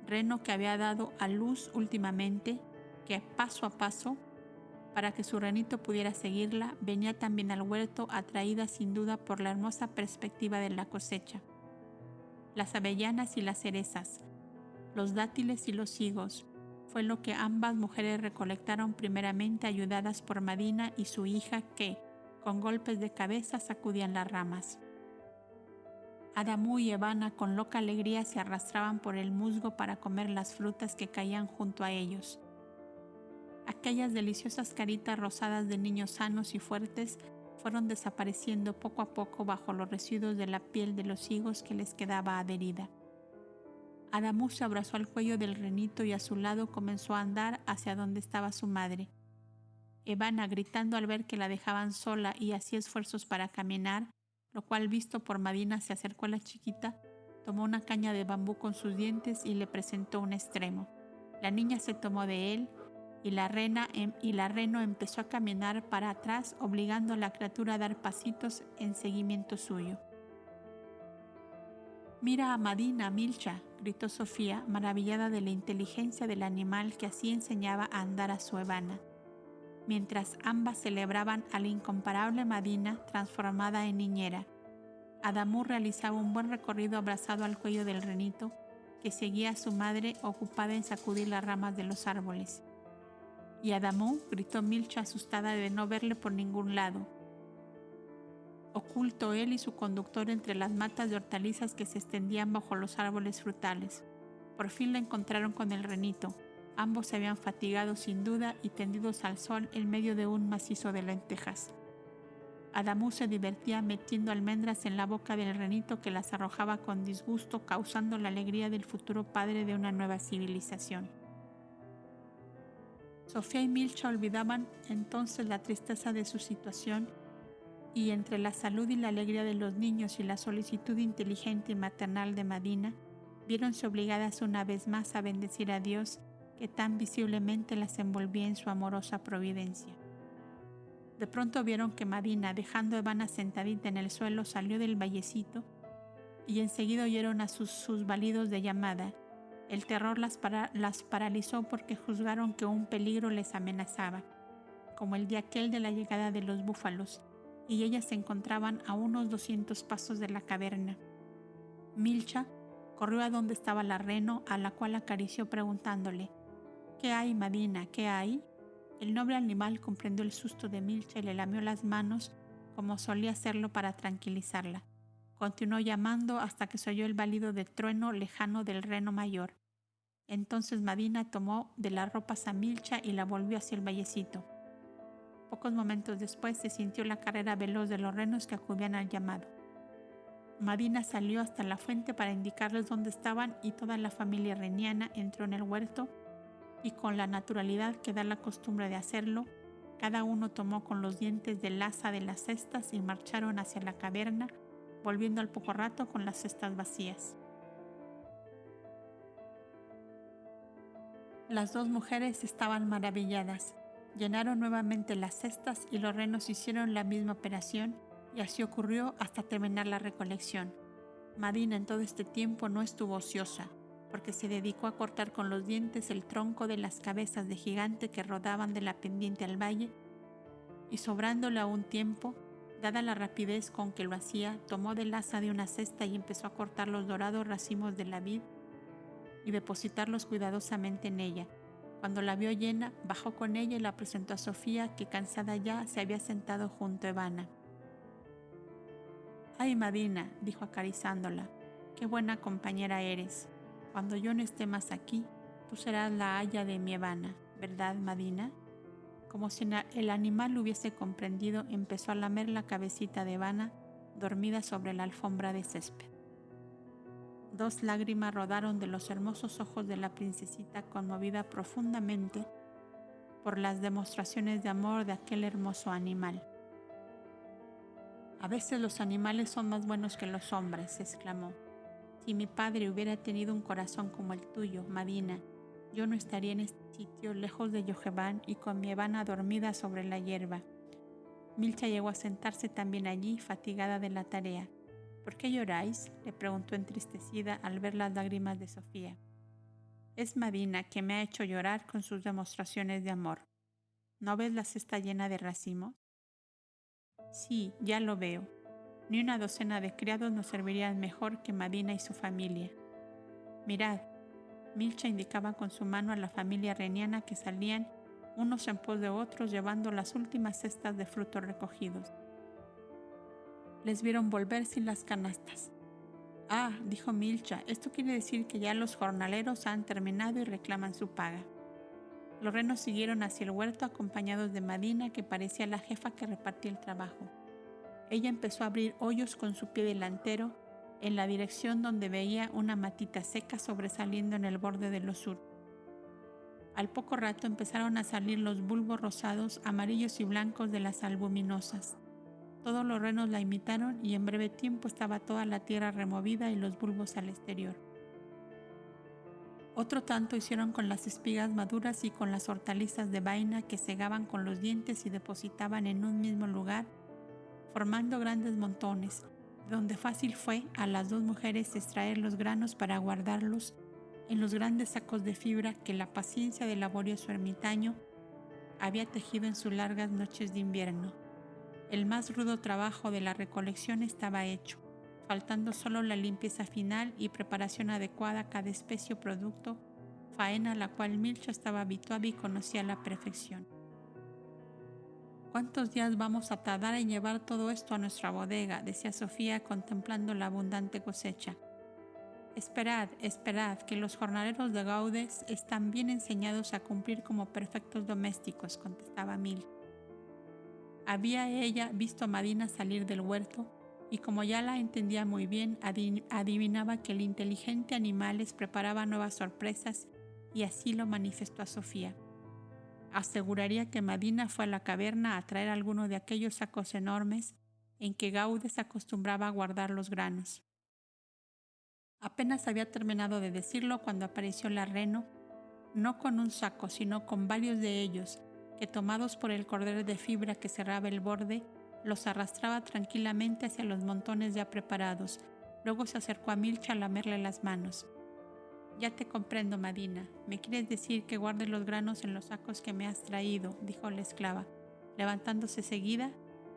reno que había dado a luz últimamente, que paso a paso, para que su renito pudiera seguirla, venía también al huerto, atraída sin duda por la hermosa perspectiva de la cosecha. Las avellanas y las cerezas, los dátiles y los higos, fue lo que ambas mujeres recolectaron primeramente, ayudadas por Madina y su hija que, con golpes de cabeza, sacudían las ramas. Adamú y Evana con loca alegría se arrastraban por el musgo para comer las frutas que caían junto a ellos. Aquellas deliciosas caritas rosadas de niños sanos y fuertes fueron desapareciendo poco a poco bajo los residuos de la piel de los higos que les quedaba adherida. Adamú se abrazó al cuello del renito y a su lado comenzó a andar hacia donde estaba su madre. Evana, gritando al ver que la dejaban sola y hacía esfuerzos para caminar, lo cual visto por Madina, se acercó a la chiquita, tomó una caña de bambú con sus dientes y le presentó un extremo. La niña se tomó de él y la reno empezó a caminar para atrás, obligando a la criatura a dar pasitos en seguimiento suyo. «Mira a Madina, Milcha», gritó Sofía, maravillada de la inteligencia del animal que así enseñaba a andar a su Evana. mientras ambas celebraban a la incomparable Madina transformada en niñera. Adamu realizaba un buen recorrido abrazado al cuello del renito, que seguía a su madre ocupada en sacudir las ramas de los árboles. «¿Y Adamu?», gritó Milcha asustada de no verle por ningún lado. Oculto él y su conductor entre las matas de hortalizas que se extendían bajo los árboles frutales. Por fin la encontraron con el renito. Ambos se habían fatigado sin duda y tendidos al sol en medio de un macizo de lentejas. Adamu se divertía metiendo almendras en la boca del renito, que las arrojaba con disgusto, causando la alegría del futuro padre de una nueva civilización. Sofía y Milcha olvidaban entonces la tristeza de su situación, y entre la salud y la alegría de los niños y la solicitud inteligente y maternal de Madina, viéronse obligadas una vez más a bendecir a Dios, que tan visiblemente las envolvía en su amorosa providencia. De pronto vieron que Madina, dejando a Evana sentadita en el suelo, salió del vallecito, y enseguida oyeron a sus balidos de llamada. El terror las paralizó, porque juzgaron que un peligro les amenazaba, como el día aquel de la llegada de los búfalos, y ellas se encontraban a unos 200 pasos de la caverna. Milcha corrió a donde estaba la reno, a la cual acarició preguntándole: «¿Qué hay, Madina? ¿Qué hay?». El noble animal comprendió el susto de Milcha y le lamió las manos, como solía hacerlo para tranquilizarla. Continuó llamando hasta que se oyó el balido de trueno lejano del reno mayor. Entonces Madina tomó de las ropas a Milcha y la volvió hacia el vallecito. Pocos momentos después se sintió la carrera veloz de los renos que acudían al llamado. Madina salió hasta la fuente para indicarles dónde estaban, y toda la familia reniana entró en el huerto, y con la naturalidad que da la costumbre de hacerlo, cada uno tomó con los dientes del asa de las cestas y marcharon hacia la caverna, volviendo al poco rato con las cestas vacías. Las dos mujeres estaban maravilladas. Llenaron nuevamente las cestas y los renos hicieron la misma operación, y así ocurrió hasta terminar la recolección. Madina en todo este tiempo no estuvo ociosa, porque se dedicó a cortar con los dientes el tronco de las cabezas de gigante que rodaban de la pendiente al valle, y sobrándole aún tiempo, dada la rapidez con que lo hacía, tomó del asa de una cesta y empezó a cortar los dorados racimos de la vid y depositarlos cuidadosamente en ella. Cuando la vio llena, bajó con ella y la presentó a Sofía, que cansada ya se había sentado junto a Evana. «Ay, Madina», dijo acariciándola, «qué buena compañera eres. Cuando yo no esté más aquí, tú serás la aya de mi Evana, ¿verdad, Madina?». Como si el animal lo hubiese comprendido, empezó a lamer la cabecita de Evana, dormida sobre la alfombra de césped. 2 lágrimas rodaron de los hermosos ojos de la princesita, conmovida profundamente por las demostraciones de amor de aquel hermoso animal. «A veces los animales son más buenos que los hombres», exclamó. «Si mi padre hubiera tenido un corazón como el tuyo, Madina, yo no estaría en este sitio lejos de Yoheván y con mi Evana dormida sobre la hierba». Milcha llegó a sentarse también allí, fatigada de la tarea. «¿Por qué lloráis?», le preguntó entristecida al ver las lágrimas de Sofía. «Es Madina, que me ha hecho llorar con sus demostraciones de amor. ¿No ves la cesta llena de racimos?». «Sí, ya lo veo. Ni una docena de criados nos servirían mejor que Madina y su familia. Mirad». Milcha indicaba con su mano a la familia reniana, que salían unos en pos de otros llevando las últimas cestas de frutos recogidos. Les vieron volver sin las canastas. «Ah», dijo Milcha, «esto quiere decir que ya los jornaleros han terminado y reclaman su paga». Los renos siguieron hacia el huerto acompañados de Madina, que parecía la jefa que repartía el trabajo. Ella empezó a abrir hoyos con su pie delantero en la dirección donde veía una matita seca sobresaliendo en el borde de los surcos. Al poco rato empezaron a salir los bulbos rosados, amarillos y blancos de las albuminosas. Todos los renos la imitaron y en breve tiempo estaba toda la tierra removida y los bulbos al exterior. Otro tanto hicieron con las espigas maduras y con las hortalizas de vaina, que segaban con los dientes y depositaban en un mismo lugar, formando grandes montones, donde fácil fue a las 2 mujeres extraer los granos para guardarlos en los grandes sacos de fibra que la paciencia del laborioso ermitaño había tejido en sus largas noches de invierno. El más rudo trabajo de la recolección estaba hecho, faltando solo la limpieza final y preparación adecuada a cada especie o producto, faena a la cual Milcha estaba habituada y conocía a la perfección. ¿Cuántos días vamos a tardar en llevar todo esto a nuestra bodega?, decía Sofía contemplando la abundante cosecha. Esperad, que los jornaleros de Gaudes están bien enseñados a cumplir como perfectos domésticos, contestaba Mil. Había ella visto a Madina salir del huerto y como ya la entendía muy bien, adivinaba que el inteligente animal les preparaba nuevas sorpresas y así lo manifestó a Sofía. Aseguraría que Madina fue a la caverna a traer alguno de aquellos sacos enormes en que Gaudes acostumbraba a guardar los granos. Apenas había terminado de decirlo cuando apareció la reno, no con un saco, sino con varios de ellos, que tomados por el cordel de fibra que cerraba el borde, los arrastraba tranquilamente hacia los montones ya preparados. Luego se acercó a Milcha a lamerle las manos. «Ya te comprendo, Madina. ¿Me quieres decir que guarde los granos en los sacos que me has traído?», dijo la esclava, levantándose seguida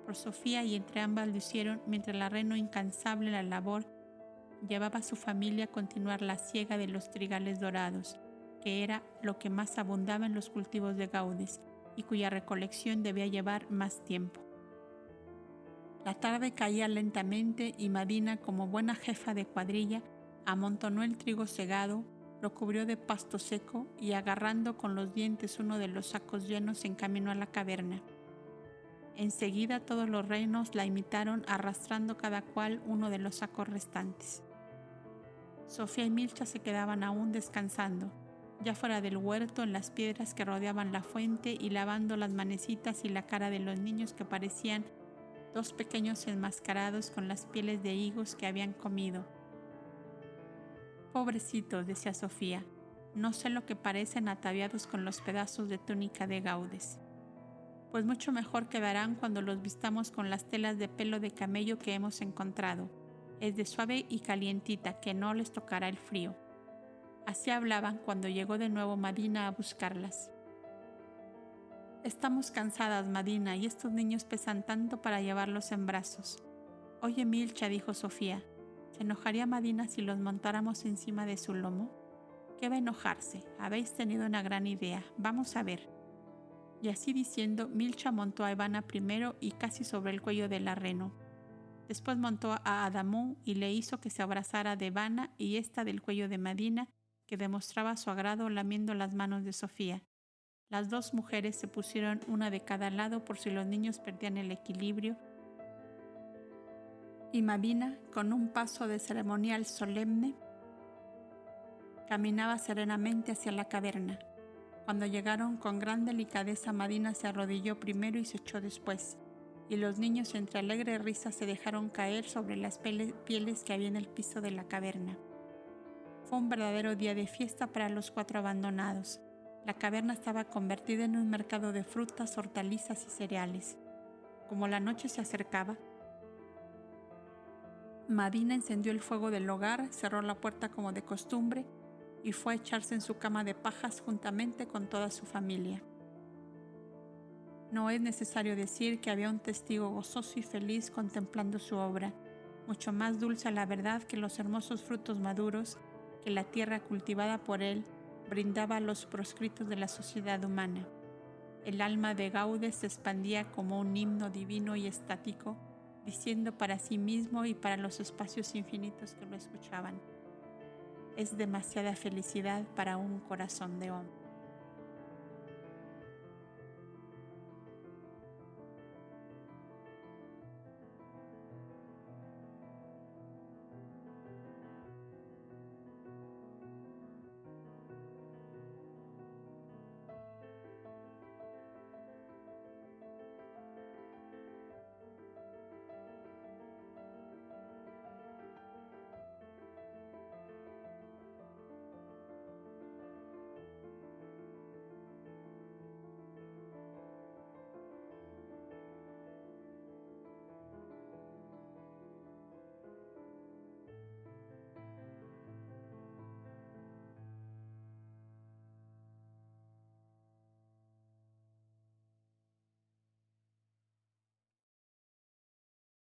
por Sofía, y entre ambas lo hicieron mientras la reno, incansable en la labor, llevaba a su familia a continuar la siega de los trigales dorados, que era lo que más abundaba en los cultivos de Gaudes y cuya recolección debía llevar más tiempo. La tarde caía lentamente y Madina, como buena jefa de cuadrilla, amontonó el trigo segado, lo cubrió de pasto seco y, agarrando con los dientes uno de los sacos llenos, se encaminó a la caverna. Enseguida todos los renos la imitaron, arrastrando cada cual uno de los sacos restantes. Sofía y Milcha se quedaban aún descansando, ya fuera del huerto, en las piedras que rodeaban la fuente, y lavando las manecitas y la cara de los niños que parecían dos pequeños enmascarados con las pieles de higos que habían comido. «Pobrecitos», decía Sofía, «no sé lo que parecen ataviados con los pedazos de túnica de Gaudes. Pues mucho mejor quedarán cuando los vistamos con las telas de pelo de camello que hemos encontrado. Es de suave y calientita, que no les tocará el frío». Así hablaban cuando llegó de nuevo Madina a buscarlas. «Estamos cansadas, Madina, y estos niños pesan tanto para llevarlos en brazos». «Oye, Milcha», dijo Sofía, «¿se enojaría Madina si los montáramos encima de su lomo?». «¿Qué va a enojarse? Habéis tenido una gran idea. Vamos a ver». Y así diciendo, Milcha montó a Ivana primero y casi sobre el cuello de la reno. Después montó a Adamú y le hizo que se abrazara de Ivana y ésta del cuello de Madina, que demostraba su agrado lamiendo las manos de Sofía. Las dos mujeres se pusieron una de cada lado por si los niños perdían el equilibrio, y Madina, con un paso de ceremonial solemne, caminaba serenamente hacia la caverna. Cuando llegaron, con gran delicadeza, Madina se arrodilló primero y se echó después, y los niños, entre alegre risa, se dejaron caer sobre las pieles que había en el piso de la caverna. Fue un verdadero día de fiesta para los 4 abandonados. La caverna estaba convertida en un mercado de frutas, hortalizas y cereales. Como la noche se acercaba, Madina encendió el fuego del hogar, cerró la puerta como de costumbre y fue a echarse en su cama de pajas juntamente con toda su familia. No es necesario decir que había un testigo gozoso y feliz contemplando su obra, mucho más dulce a la verdad que los hermosos frutos maduros que la tierra cultivada por él brindaba a los proscritos de la sociedad humana. El alma de Gaudes se expandía como un himno divino y estático, diciendo para sí mismo y para los espacios infinitos que lo escuchaban: «Es demasiada felicidad para un corazón de hombre».